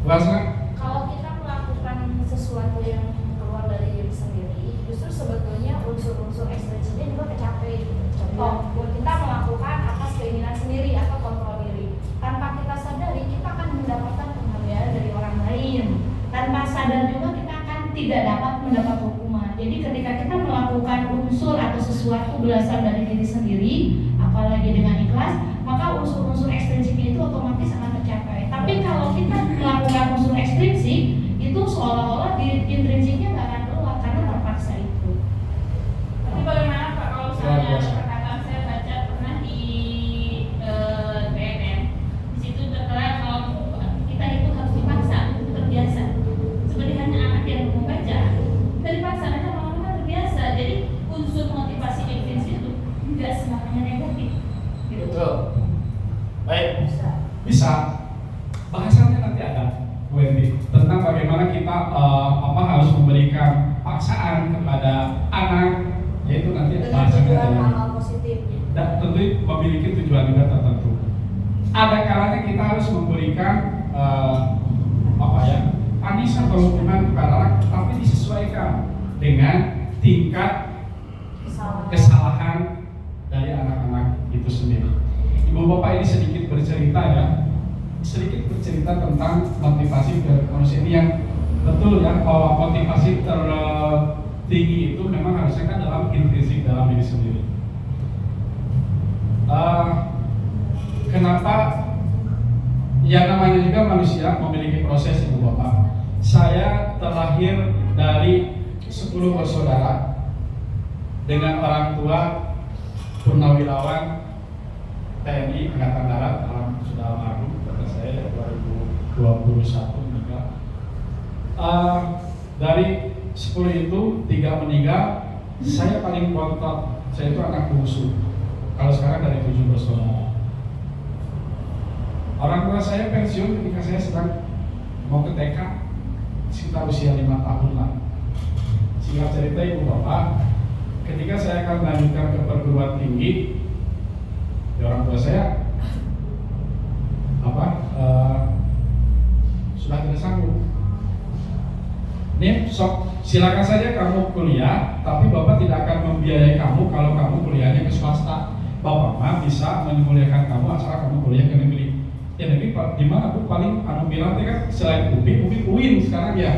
Bahasa? Kalau kita melakukan sesuatu yang keluar dari diri sendiri, justru sebetulnya unsur-unsur ekstrinsiknya juga kecapai. Contoh, kita melakukan atas keinginan sendiri atau kontrol diri. Tanpa kita sadari, kita akan mendapatkan penghargaan dari orang lain. Tanpa sadar juga kita akan tidak dapat mendapat hukuman. Jadi ketika kita melakukan unsur atau sesuatu berasal dari diri sendiri, apalagi dengan ikhlas, maka unsur-unsur ekstrinsiknya itu otomatis akan tercapai. Tapi kalau kita melakukan unsur ekstrinsik, itu seolah-olah di intrinsiknya nggak akan keluar karena terpaksa itu. Tapi bagaimana Pak kalau misalnya ada perkataan saya baca pernah di BNN, di situ tertera kalau kita itu harus dipaksa, terbiasa. Seperti hanya anak yang membaca, kita dipaksa, mereka lama-lama terbiasa. Jadi unsur motivasi ekstrinsik itu nggak semuanya negatif. Gitu. Betul. Baik. Bisa. Bahasannya nanti ada, Bu Endi, tentang bagaimana kita harus memberikan paksaan kepada anak, yaitu nanti Dengan bahasannya tujuan ada. hal positif. Dan tentu memiliki tujuan juga tertentu. Ada kalanya kita harus memberikan anis atau hukuman kepada anak, tapi disesuaikan dengan tingkat kesalahan dari anak-anak itu sendiri. Ibu Bapak ini sedikit bercerita tentang motivasi manusia ini yang betul ya, bahwa motivasi tertinggi itu memang harusnya kan dalam intrinsik dalam diri sendiri. Kenapa? Ya namanya juga manusia memiliki proses, Ibu Bapak. Saya terlahir dari 10 bersaudara dengan orang tua purnawirawan TNI Angkatan Darat, sudah almarhum, kata saya 2021 meninggal. Dari 10 itu 3 meninggal, saya paling bontot. Saya itu anak bungsu. Kalau sekarang dari 7 bersaudara. Orang tua saya pensiun ketika saya sedang mau ke TK, sekitar usia 5 tahun lah. Singkat cerita Ibu Bapak, ketika saya akan melanjutkan ke perguruan tinggi, ya orang tua saya sudah tidak sanggup. Nih, sok silakan saja kamu kuliah, tapi Bapak tidak akan membiayai kamu kalau kamu kuliahnya ke swasta. Bapak mah bisa memuliakan kamu asal kamu kuliah ke negeri. Ya negeri di mana Bu paling bilang kan selain UIN sekarang ya.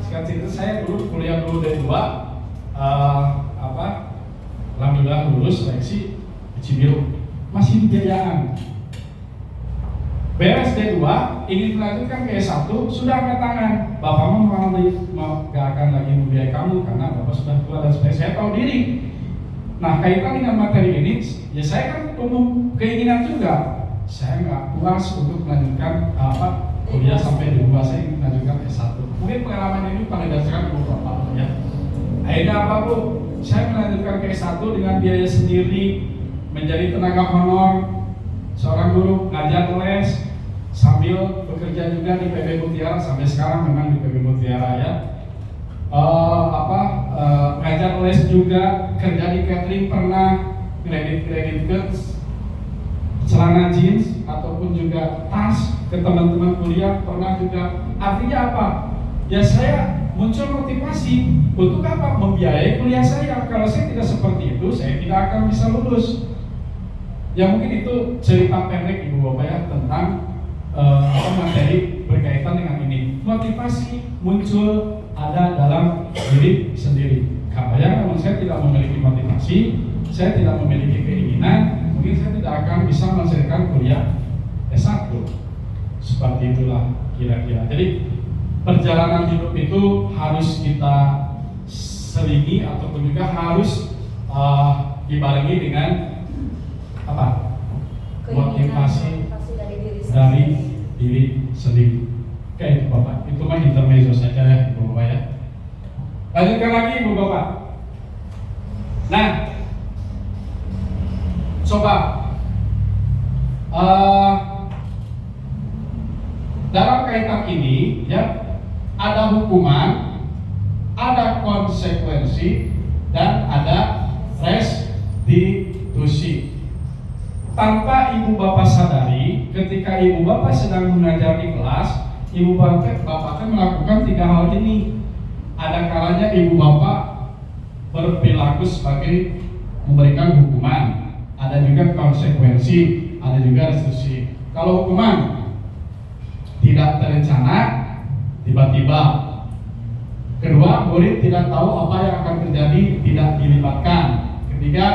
Sekarang itu saya dulu kuliah dulu D2, alhamdulillah lulus seleksi di Cibiru, masih biayaan. Beres D2, ingin melanjutkan ke S1, sudah angkat tangan. Bapak mau gak akan lagi membiayai kamu karena Bapak sudah tua dan sebagainya. Saya tahu diri. Nah kaitan dengan materi ini, ya saya kan umum keinginan juga. Saya nggak puas untuk melanjutkan kuliah sampai D2, saya ingin melanjutkan S1. Mungkin pengalaman ini pada dasarnya Ibu Bapak ya. Akhirnya apa Bu? Saya melanjutkan ke S1 dengan biaya sendiri, menjadi tenaga honor, seorang guru, ngajar les, sambil bekerja juga di PB Mutiara, sampai sekarang memang di PB Mutiara ya. Ngajar les juga, kerja di catering pernah, kredit ke celana jeans ataupun juga tas ke teman-teman kuliah, pernah juga. Artinya apa? Ya saya muncul motivasi untuk apa? Membiayai kuliah saya. Kalau saya tidak seperti itu, saya tidak akan bisa lulus. Ya mungkin itu cerita pendek Ibu Bapak ya tentang materi berkaitan dengan ini. Motivasi muncul ada dalam diri sendiri. Kayak namun saya tidak memiliki motivasi, saya tidak memiliki keinginan, mungkin saya tidak akan bisa menyelesaikan kuliah S1. Seperti itulah kira-kira. Jadi perjalanan hidup itu harus kita selingi ataupun juga harus dibarengi dengan apa? Motivasi dari diri sendiri. Oke itu Bapak, itu mah intermezzo saja ya Ibu Bapak ya. Lanjutkan lagi Ibu Bapak. Nah, coba dalam kaitan ini ya ada hukuman, ada konsekuensi, dan ada restitusi. Tanpa Ibu Bapak sadari, ketika Ibu Bapak sedang mengajar di kelas, Ibu Bapak melakukan 3 hal ini. Ada kalanya Ibu Bapak berperilaku sebagai memberikan hukuman, ada juga konsekuensi, ada juga restitusi. Kalau hukuman tidak terencana, tiba-tiba. Kedua, murid tidak tahu apa yang akan terjadi, tidak dilibatkan. Ketiga,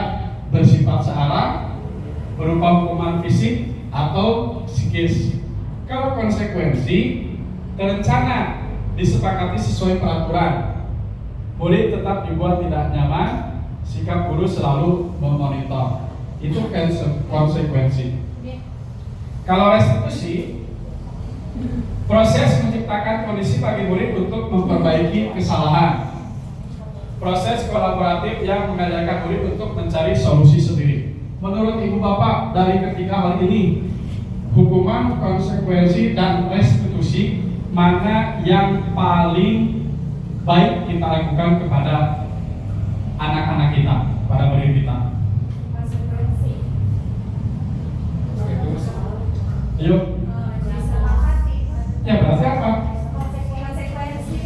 bersifat searah, berupa hukuman fisik atau psikis. Kalau konsekuensi terencana, disepakati sesuai peraturan, murid tetap dibuat tidak nyaman, sikap guru selalu memonitor. Itu konsekuensi. Kalau restitusi, proses menciptakan kondisi bagi murid untuk memperbaiki kesalahan. Proses kolaboratif yang mengajarkan murid untuk mencari solusi sendiri. Menurut Ibu Bapak, dari ketiga hal ini, hukuman, konsekuensi, dan restitusi, mana yang paling baik kita lakukan kepada anak-anak kita, pada murid kita? Konsekuensi. Ayo. Ya berarti apa? Konsekuensi.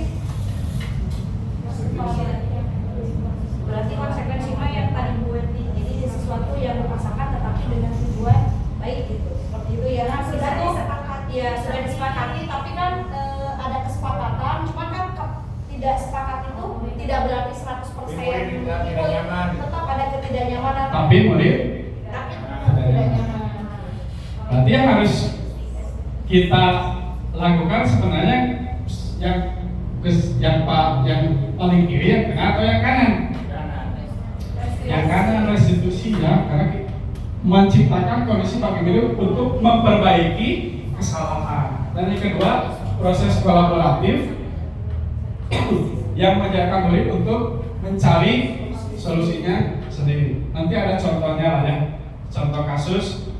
Berarti konsekuensi mah yang tadi Bu Weti. Jadi sesuatu yang dipaksakan tetapi dengan tujuan baik gitu. Seperti itu ya. Nah, sudah disepakati. Ya sudah disepakati, tapi kan ada kesepakatan. Cuma kan tidak sepakat itu tidak berarti 100% ikut. Tetap ada ketidaknyamanan. Tapi murid tidak nyaman. berarti yang harus kita lakukan sebenarnya yang paling kiri, yang tengah atau yang kanan? Yang kanan restitusi ya, karena menciptakan kondisi bagi murid untuk memperbaiki kesalahan. Dan yang kedua, proses kolaboratif yang mengajarkan murid untuk mencari solusinya sendiri. Nanti ada contohnya lah ya, contoh kasus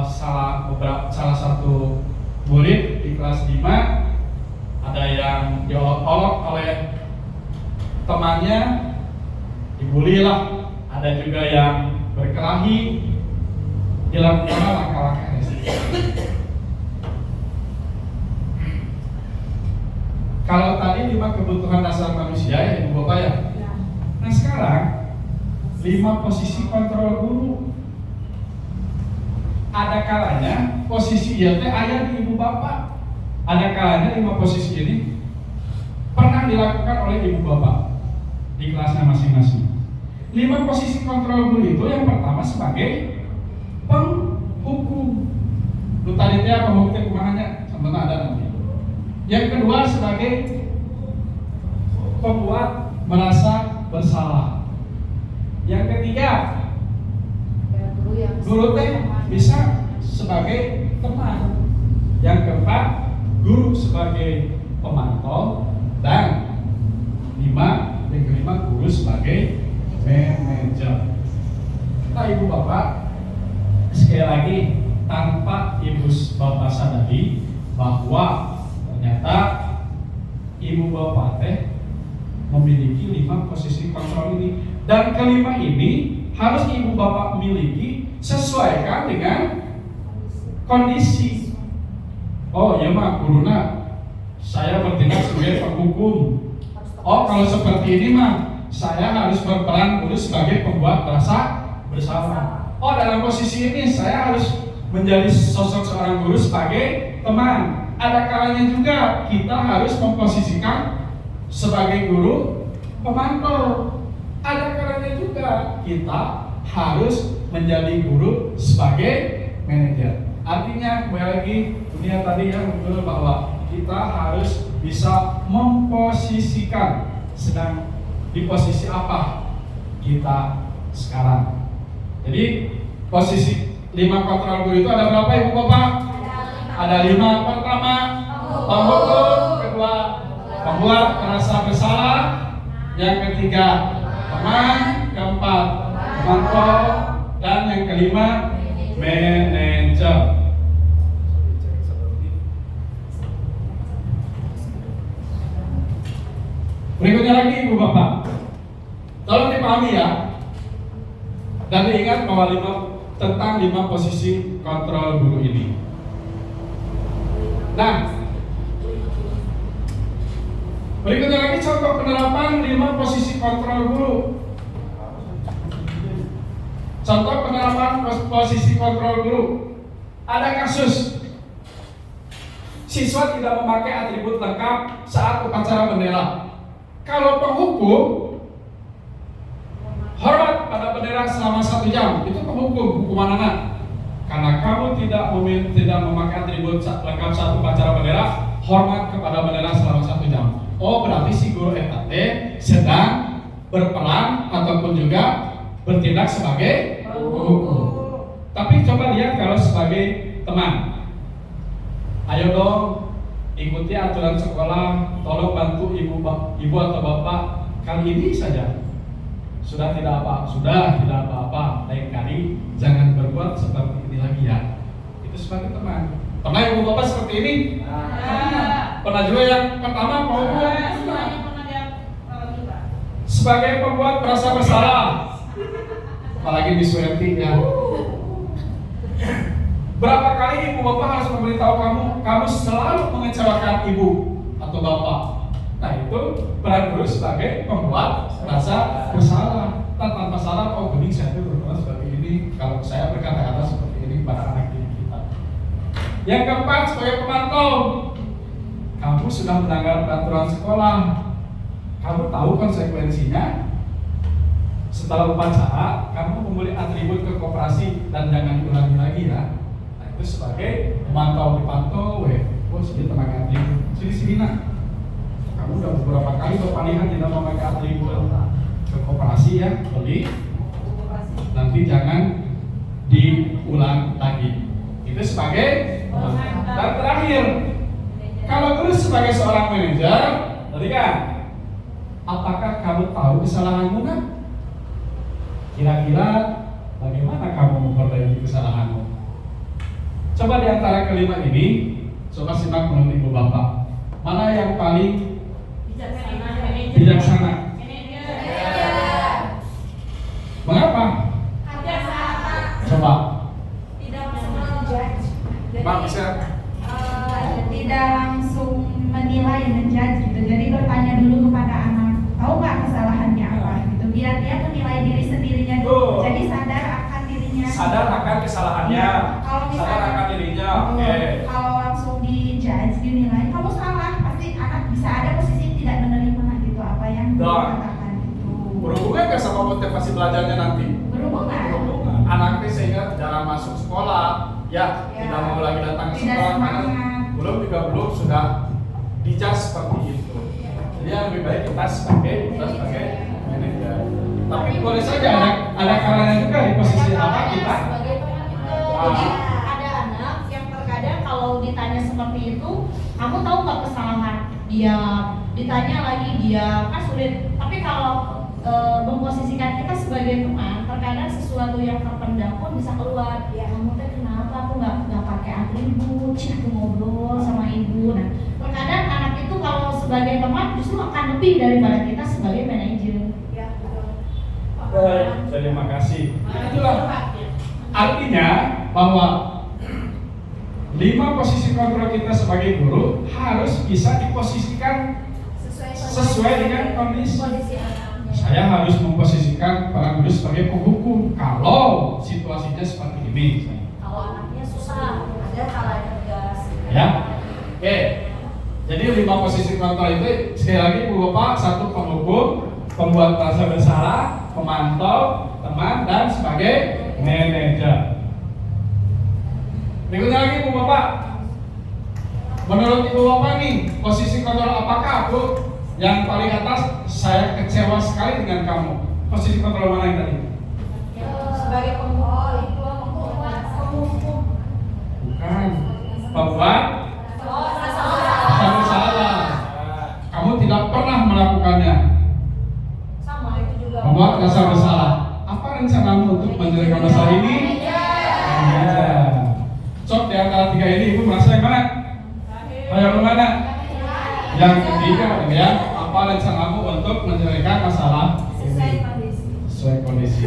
salah satu murid di kelas 5 ada yang diolok oleh temannya, dibully lah, ada juga yang berkelahi, dilakukan langkah-langkah restitusi. Kalau tadi 5 kebutuhan dasar manusia ya Ibu Bapak ya. Nah sekarang 5 posisi kontrol guru. Ada kalanya posisi ia teh ayah di Ibu Bapak. Ada kalanya 5 posisi ini pernah dilakukan oleh Ibu Bapak di kelasnya masing-masing. 5 posisi kontrol guru itu yang pertama sebagai penghukum. Lu tadi teh apa hukumnya kumahanya? Sebenarnya ada nanti. Yang kedua sebagai pembuat merasa bersalah. Yang ketiga, guru teh bisa sebagai teman. Yang keempat, guru sebagai pemantau. Dan yang kelima, guru sebagai manajer. Nah Ibu Bapak, sekali lagi tanpa Ibu Bapak sadari bahwa ternyata Ibu Bapak teh memiliki 5 posisi kontrol ini, dan kelima ini harus ibu bapak miliki sesuaikan dengan kondisi. Oh ya mah guruna, saya bertindak sebagai penghukum. Oh kalau seperti ini mah saya harus berperan guru sebagai pembuat rasa bersalah. Oh dalam posisi ini saya harus menjadi sosok seorang guru sebagai teman. Ada kalanya juga kita harus memposisikan sebagai guru pemantau. Ada kalanya juga kita harus menjadi guru sebagai manajer. Artinya kembali lagi dunia tadi yang betul bahwa kita harus bisa memposisikan sedang di posisi apa kita sekarang. Jadi posisi 5 kontrol guru itu ada berapa ibu bapak? Ada 5. Pertama, penghukum. Kedua, pembuat merasa bersalah. Yang ketiga, teman. Keempat, pemantau. Dan yang kelima, manajer. Berikutnya lagi ibu bapak, tolong dipahami ya, dan diingat bahwa tentang 5 posisi kontrol guru ini. Nah, berikutnya lagi contoh penerapan 5 posisi kontrol guru. Contoh penerapan posisi kontrol guru. Ada kasus siswa tidak memakai atribut lengkap saat upacara bendera. Kalau penghukum hormat pada bendera selama 1 jam, itu penghukum, hukuman anak. Karena kamu tidak memakai atribut lengkap saat upacara bendera, hormat kepada bendera selama 1 jam. Oh berarti si guru EKT sedang berperan ataupun juga bertindak sebagai penghukum. Tapi coba lihat kalau sebagai teman. Ayo dong, ikuti aturan sekolah, tolong bantu ibu atau bapak kali ini saja. Sudah tidak apa-apa, lain kali jangan berbuat seperti ini lagi ya. Itu sebagai teman. Pernah ibu bapak seperti ini? Pernah juga yang pertama sebagai pembuat merasa bersalah, apalagi di Suwerti ya. Berapa kali ibu bapak harus memberitahu kamu selalu mengecewakan ibu atau bapak. Nah itu peran guru sebagai pembuat rasa bersalah. Tanpa salah, oh bening saya itu berbuat seperti ini kalau saya berkata-kata seperti ini pada anak didik kita. Yang keempat sebagai pemantau. Kamu sudah melanggar peraturan sekolah. Kamu tahu konsekuensinya. Setelah upacara, kamu membeli atribut ke koperasi dan jangan diulangi lagi ya. Nah itu sebagai pemantau dipantau, oh sini memakai atribut, sini nak. Kamu udah beberapa kali berpalihan tidak memakai atribut ke koperasi ya, beli. Nanti jangan diulang lagi. Itu sebagai dan terakhir, kalau guru sebagai seorang manajer, tadi kan, apakah kamu tahu kesalahanmu kan? Kira-kira bagaimana kamu memperbaiki kesalahanmu? Coba di antara kelima ini, coba simak menurut ibu bapak, mana yang paling bijaksana? Mengapa? Coba. Tidak langsung menjudge. Mak bisa. Tidak langsung menjudge gitu. Jadi bertanya dulu kepada anak, tahu nggak kesalahannya apa gitu. Biar dia menilai diri sendirinya dulu. Jadi sadar akan dirinya. Sadar akan kesalahannya. Kalau misalnya, sadar akan dirinya. Oke. Kalau langsung dijudge, dinilai, kamu salah. Pasti anak bisa ada posisi tidak menerima gitu apa yang dikatakan itu. Berhubungan nggak sama motivasi belajarnya nanti? Berhubungan. Anaknya sehingga jarang masuk sekolah, ya tidak mau lagi datang ke sekolah karena belum sudah dijudge seperti itu. Jadi yang lebih baik kita sebagai manajer. Tapi boleh saja ada kalanya juga di posisi apa kita. Sebagai teman juga. Jadi ada anak yang terkadang kalau ditanya seperti itu, kamu tahu nggak kesalahan dia, ditanya lagi dia kan sulit. Tapi kalau memposisikan kita sebagai teman, terkadang sesuatu yang terpendam pun bisa keluar. Ya kamu teh kenapa aku nggak pakai atribut, aku ngobrol sama ibu. Nah terkadang anak itu kalau sebagai teman justru akan lebih daripada kita sebagai manajer. Baik, terima kasih. Artinya bahwa 5 posisi kontrol kita sebagai guru harus bisa diposisikan sesuai dengan kondisi. anaknya. Saya harus memposisikan para guru sebagai penghukum kalau situasinya seperti ini. Kalau anaknya susah, ada hal yang tegas. Ya, oke. Jadi 5 posisi kontrol itu sekali lagi Bu Bapak, 1 penghukum, pembuat merasa bersalah, pemantau, teman, dan sebagai manajer. Berikutnya lagi Bu Bapak, menurut Ibu Bapak nih, posisi kontrol apakah Bu yang paling atas? Saya kecewa sekali dengan kamu. Posisi kontrol mana yang tadi? Sebagai penghukum. Bukan. Pembuat Rasa merasa bersalah. Kamu tidak pernah melakukannya. sama itu juga. Membuat rasa bersalah. Apa rencanamu untuk menyelesaikan masalah ini? Manajer. Sok di antara 3 ini Ibu merasa yang mana? Yang mana? Yang ketiga, ya. Apa rencanamu untuk menyelesaikan masalah ini? Sesuai kondisi.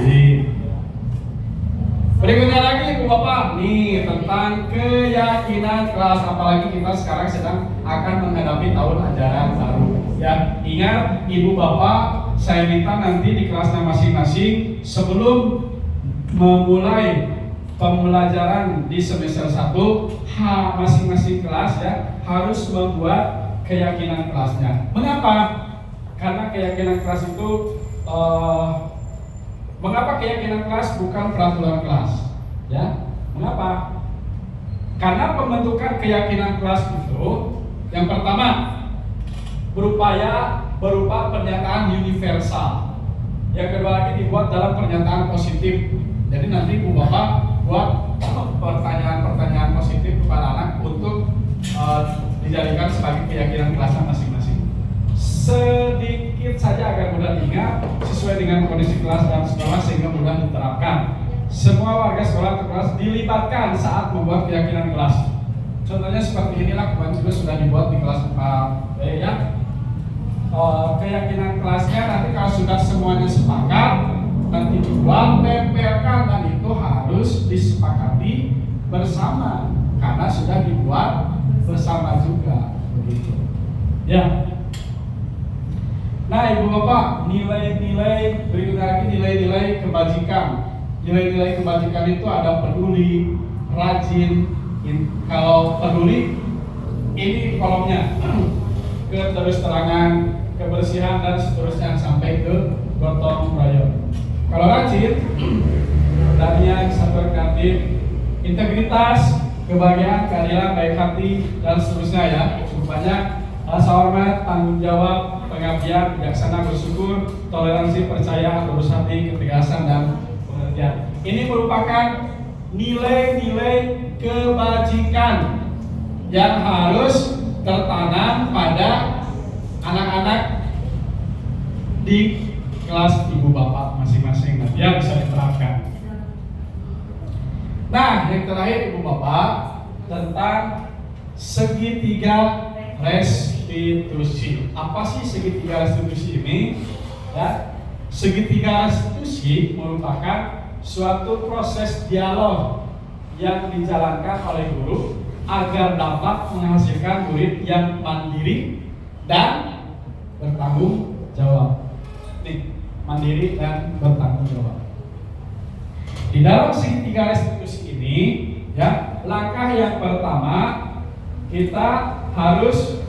Berikutnya lagi Bu Bapak, nih tentang keyakinan kelas, apalagi kita sekarang sedang akan menghadapi tahun ajaran baru. Ya, ingat Ibu Bapak, saya minta nanti di kelasnya masing-masing sebelum memulai pembelajaran di semester 1, masing-masing kelas ya harus membuat keyakinan kelasnya. Mengapa? Karena keyakinan kelas itu mengapa keyakinan kelas bukan peraturan kelas? Ya, mengapa? Karena pembentukan keyakinan kelas itu yang pertama berupa pernyataan universal. Yang kedua lagi dibuat dalam pernyataan positif. Jadi nanti Bu Bapak buat pertanyaan-pertanyaan positif kepada anak untuk dijadikan sebagai keyakinan kelasnya masing-masing. Sedikit saja agar mudah diingat sesuai dengan kondisi kelas dan sekolah sehingga mudah diterapkan. Semua warga sekolah atau kelas dilibatkan saat membuat keyakinan kelas. Contohnya seperti inilah, kemarin juga sudah dibuat di kelas 4B ya. Keyakinan kelasnya nanti kalau sudah semuanya sepakat nanti dibuat, tempelkan, dan itu harus disepakati bersama karena sudah dibuat bersama juga begitu. Ya. Nah Ibu Bapak, nilai-nilai berikutnya lagi nilai-nilai kebajikan. Nilai-nilai kebajikan itu ada peduli, rajin. Kalau peduli ini kolomnya keterus-terangan, kebersihan dan seterusnya sampai ke gotong royong. Kalau rajin, tadinya sabar kreatif, integritas, kebahagiaan, keadilan, baik hati dan seterusnya ya. Cukup banyak. Rasa hormat, tanggung jawab, pengabdian, bijaksana, bersyukur, toleransi, percaya, lurus hati, ketegasan dan pengertian. Ini merupakan nilai-nilai kebajikan yang harus tertanam pada anak-anak di kelas Ibu Bapak masing-masing, nanti ya bisa diterapkan. Nah, yang terakhir Ibu Bapak tentang segitiga restitusi. Apa sih segitiga restitusi ini? Ya, segitiga restitusi merupakan suatu proses dialog yang dijalankan oleh guru agar dapat menghasilkan murid yang mandiri dan bertanggung jawab. Nih, mandiri dan bertanggung jawab. Di dalam segitiga restitusi ini, ya, langkah yang pertama kita harus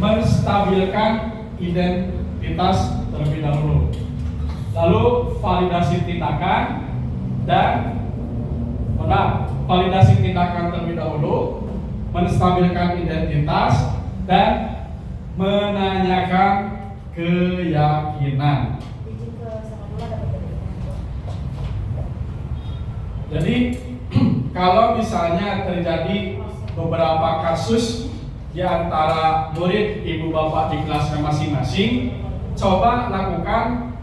menstabilkan identitas terlebih dahulu. Lalu validasi tindakan dan validasi tindakan terlebih dahulu, menstabilkan identitas dan menanyakan keyakinan. Jadi kalau misalnya terjadi beberapa kasus di antara murid Ibu Bapak di kelasnya masing-masing, coba lakukan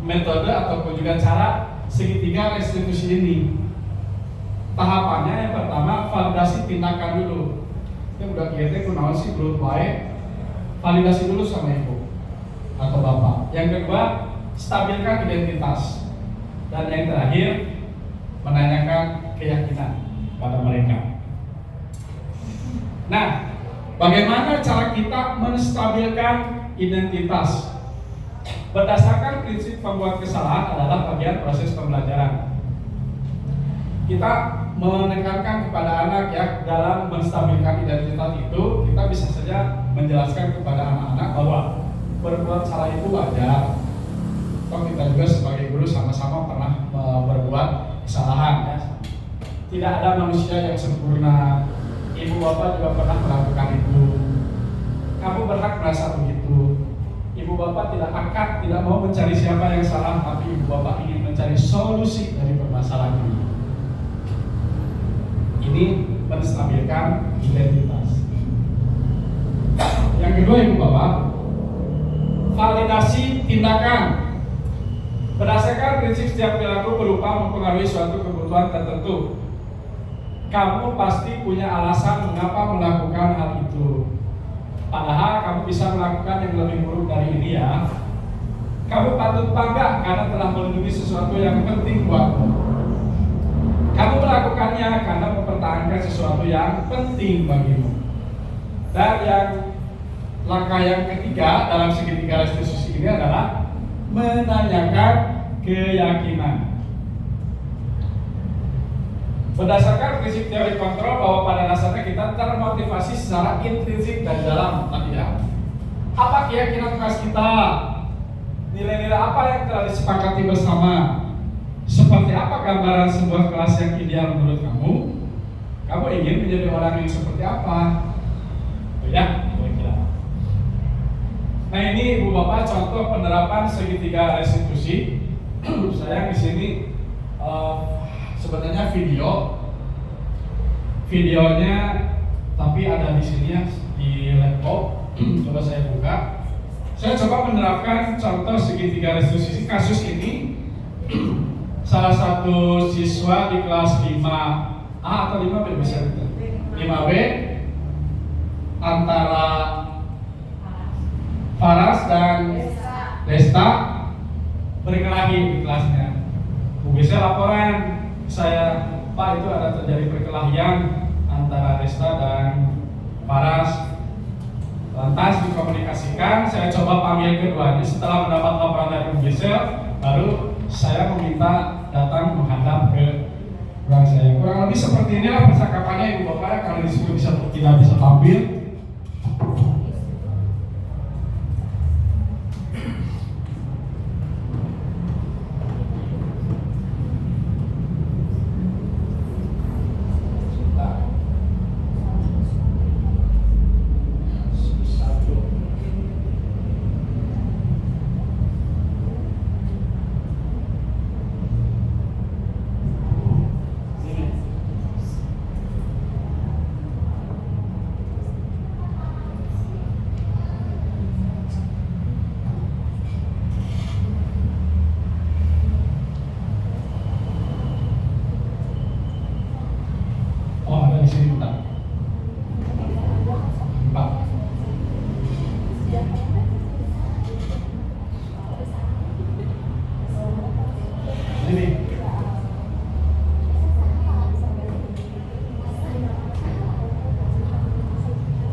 metode ataupun juga cara segitiga restitusi ini. Tahapannya yang pertama validasi tindakan dulu. Kita udah kita kunaon sih belum baik. Validasi dulu sama ibu atau bapak. Yang kedua, stabilkan identitas. Dan yang terakhir, menanyakan keyakinan pada mereka. Nah, bagaimana cara kita menstabilkan identitas? Berdasarkan prinsip pembuat kesalahan adalah bagian proses pembelajaran. Kita menekankan kepada anak ya, dalam menstabilkan identitas itu, kita bisa saja menjelaskan kepada anak-anak bahwa berbuat salah itu wajar. Toh kita juga sebagai guru sama-sama pernah berbuat kesalahan ya. Tidak ada manusia yang sempurna. Ibu bapak juga pernah melakukan itu. Kamu berhak merasa begitu. Ibu bapak tidak mau mencari siapa yang salah, tapi ibu bapak ingin mencari solusi dari permasalahan ini. Ini menstabilkan identitas. Yang kedua, ibu bapak, validasi tindakan. Berdasarkan prinsip setiap perilaku berupa mempengaruhi suatu kebutuhan tertentu. Kamu pasti punya alasan mengapa melakukan hal itu. Padahal kamu bisa melakukan yang lebih buruk dari ini ya. Kamu patut bangga karena telah melindungi sesuatu yang penting buatmu. Kamu melakukannya karena mempertahankan sesuatu yang penting bagimu. Dan yang langkah yang ketiga dalam segitiga restitusi ini adalah menanyakan keyakinan. Berdasarkan prinsip teori kontrol bahwa pada dasarnya kita termotivasi secara intrinsik dan dalam tadi ya. Apa keyakinan kelas kita? Nilai-nilai apa yang telah disepakati bersama? Seperti apa gambaran sebuah kelas yang ideal menurut kamu? Kamu ingin menjadi orang yang seperti apa? Oh ya, kira-kira. Nah ini ibu bapak contoh penerapan segitiga restitusi. Saya di sini sebenarnya videonya, tapi ada di sini ya di laptop. Coba saya buka. Saya coba menerapkan contoh segitiga restitusi kasus ini. Salah satu siswa di kelas 5A atau 5B bisa 5B antara Faras dan Desta berkelahi di kelasnya. Bu bisa laporan saya, Pak, itu ada terjadi perkelahian antara Desta dan Faras. Lantas dikomunikasikan, saya coba panggil keduanya. Setelah mendapat laporan dari Bu Gisel, baru saya meminta datang menghadap ke ruang saya. Kurang lebih seperti inilah percakapannya ibu bapak. Kalau di situ tidak bisa tampil.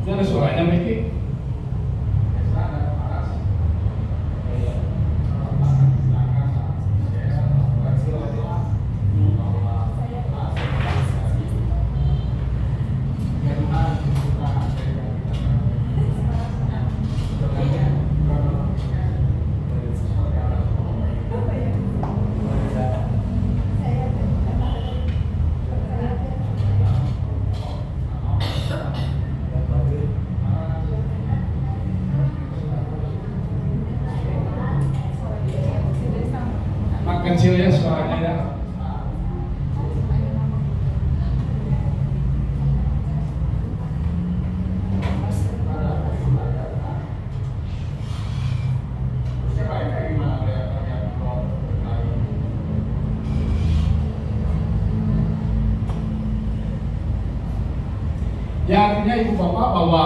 Ini ada suaranya, Miki. Kecil ya suaranya ya. Ya artinya ibu bapak bahwa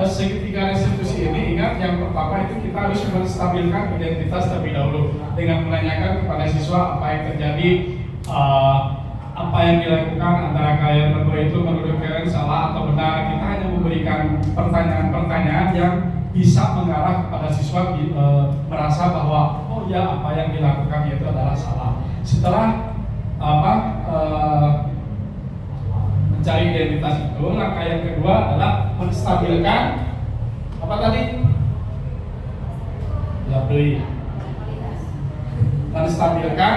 segitiga restitusi ini, ingat yang pertama itu kita harus menstabilkan identitas terlebih dahulu dengan menanyakan kepada siswa apa yang terjadi, apa yang dilakukan antara kalian berdua itu menurut kalian salah atau benar. Kita hanya memberikan pertanyaan-pertanyaan yang bisa mengarah kepada siswa merasa bahwa oh ya, apa yang dilakukan itu adalah salah. Setelah mencari identitas itu, langkah yang kedua adalah menstabilkan apa tadi? Ya, beli. Menstabilkan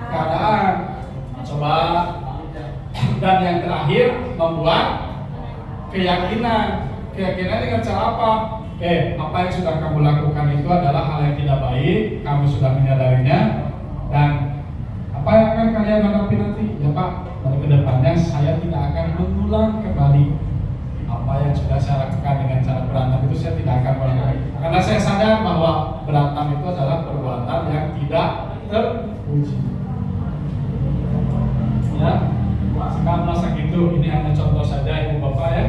keadaan. Coba. Dan yang terakhir membuat keyakinan. Keyakinan dengan cara apa? Apa yang sudah kamu lakukan itu adalah hal yang tidak baik, kamu sudah menyadarinya, dan apa yang akan kalian hadapi nanti? Ya Pak, dari kedepannya saya tidak akan mengulang kembali apa yang sudah saya lakukan dengan cara berantem itu, saya tidak akan mengulang. Karena saya sadar bahwa berantem itu adalah perbuatan yang tidak terpuji. Ya, sekarang masa gitu, ini hanya contoh saja Ibu Bapak ya.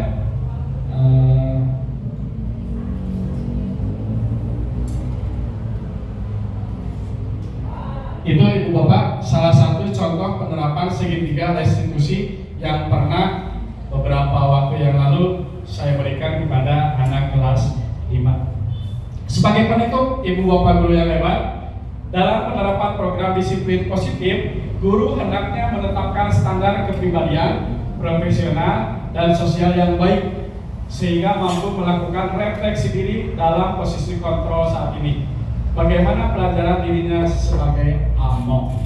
Itu Ibu Bapak salah satu contoh penerapan segitiga restitusi yang pernah beberapa waktu yang lalu saya berikan kepada anak kelas 5. Sebagai penutup, Ibu Bapak guru yang hebat, dalam penerapan program disiplin positif, guru hendaknya menetapkan standar kepribadian, profesional, dan sosial yang baik sehingga mampu melakukan refleksi diri dalam posisi kontrol saat ini. Bagaimana pelajaran dirinya sebagai amok.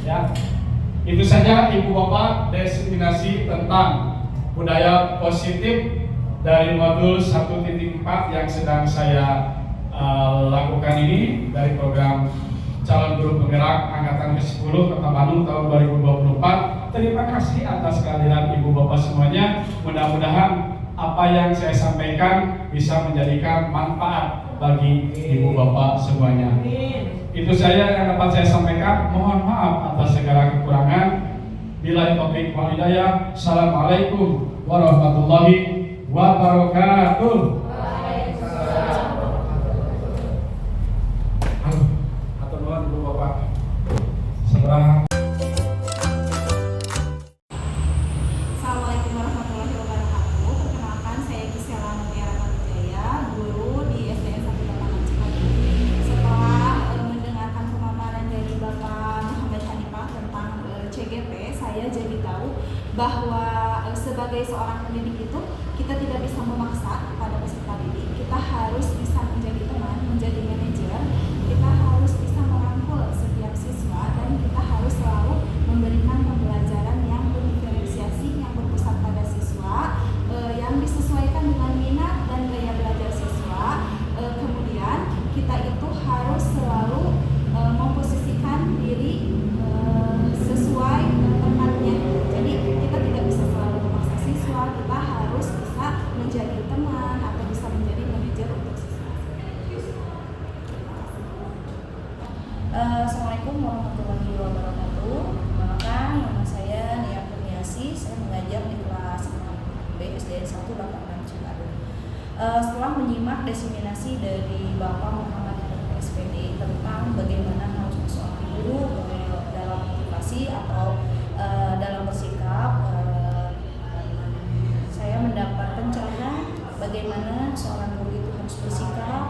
Ya, itu saja Ibu Bapak diseminasi tentang budaya positif dari modul 1.4 yang sedang saya lakukan ini dari program calon guru penggerak angkatan ke-10 Kota Bandung tahun 2024. Terima kasih atas kehadiran Ibu Bapak semuanya. Mudah-mudahan apa yang saya sampaikan bisa menjadikan manfaat bagi Ibu Bapak semuanya. Itu saja yang dapat saya sampaikan. Mohon maaf atas segala kekurangan. Billahi taufiq wal hidayah. Assalamualaikum warahmatullahi wabarakatuh. Atur nuhun Ibu Bapak. Salam. Assalamualaikum warahmatullahi wabarakatuh. Perkenalkan, saya Gisela Mutiara Tanujaya, guru di SDN 1 Lapangan Cikadut. Setelah mendengarkan pemaparan dari Bapak Muhammad Hanifah tentang CGP, saya jadi tahu bahwa sebagai seorang pendidik itu kita tidak bisa memaksa pada peserta didik. Kita harus bisa menjadi teman, menjadi manajer. Kita harus bisa merangkul setiap siswa dan kita harus selalu memberikan pembelajaran yang berdiferensiasi, yang berpusat pada siswa, yang disesuaikan dengan minat dan gaya belajar siswa. Kemudian kita itu harus selalu memposisikan diri sesuai tempatnya. Jadi kita tidak bisa selalu memaksa siswa, kita harus bisa menjadi teman atau bisa menjadi manajer untuk siswa. Assalamualaikum warahmatullahi wabarakatuh. Perkenalkan, nama saya Nia Kurniasi. Saya mengajar di kelas 6B SDN 1 Lapangan Cikadut. Setelah menyimak diseminasi dari Bapak Muhammad SPD tentang bagaimana harusnya seorang guru dalam motivasi atau dalam bersikap, saya mendapat pencerahan bagaimana seorang guru itu harus bersikap,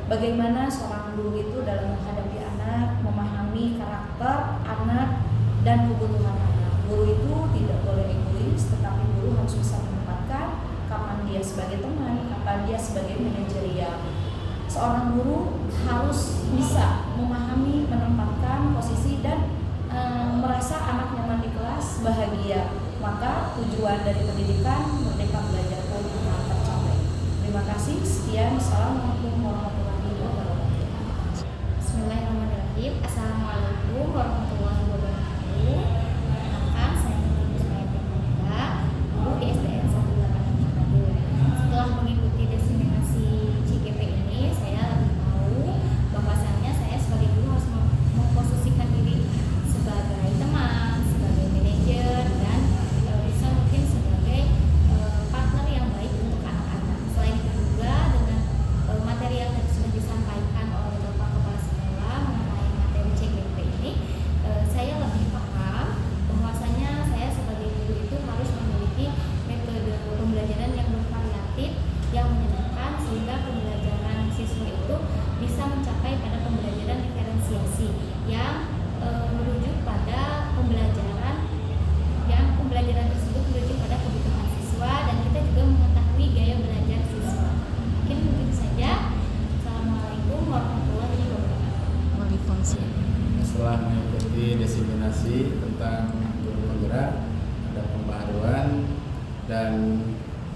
bagaimana seorang guru itu dalam menghadapi anak, memahami karakter anak dan kebutuhan anak. Guru itu tidak boleh egois, tetapi guru harus bisa menempatkan kapan dia sebagai teman, kapan dia sebagai manajerial. Seorang guru harus bisa memahami, menempatkan posisi dan merasa anak nyaman di kelas, bahagia. Maka tujuan dari pendidikan Merdeka Belajar pun akan tercapai. Terima kasih. Sekian. Assalamualaikum warahmatullahi wabarakatuh. Bismillahirrahmanirrahim. Assalamualaikum warahmatullahi wabarakatuh. Perkenalkan, saya Ibu Sumayati Monika, guru di SDN 1 Lapangan Cikadut. Setelah mengikuti diseminasi CGP ini, saya lebih tahu bahwasannya saya sebagai guru harus memposisikan diri sebagai teman, sebagai manajer, dan bisa mungkin sebagai partner yang baik untuk anak-anak. inovasi tentang guru penggerak, ada pembaharuan, dan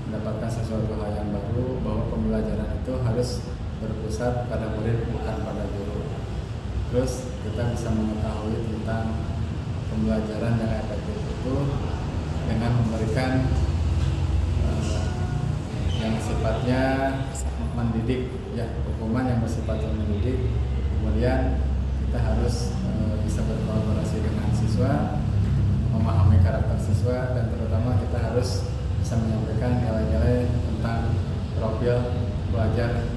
mendapatkan sesuatu hal yang baru bahwa pembelajaran itu harus berpusat pada murid bukan pada guru. Terus kita bisa mengetahui tentang pembelajaran yang efektif itu dengan memberikan yang sifatnya mendidik, ya, hukuman yang bersifat mendidik. Kemudian kita harus bisa berkolaborasi dengan siswa, memahami karakter siswa, dan terutama kita harus bisa menyampaikan nilai-nilai tentang profil pelajar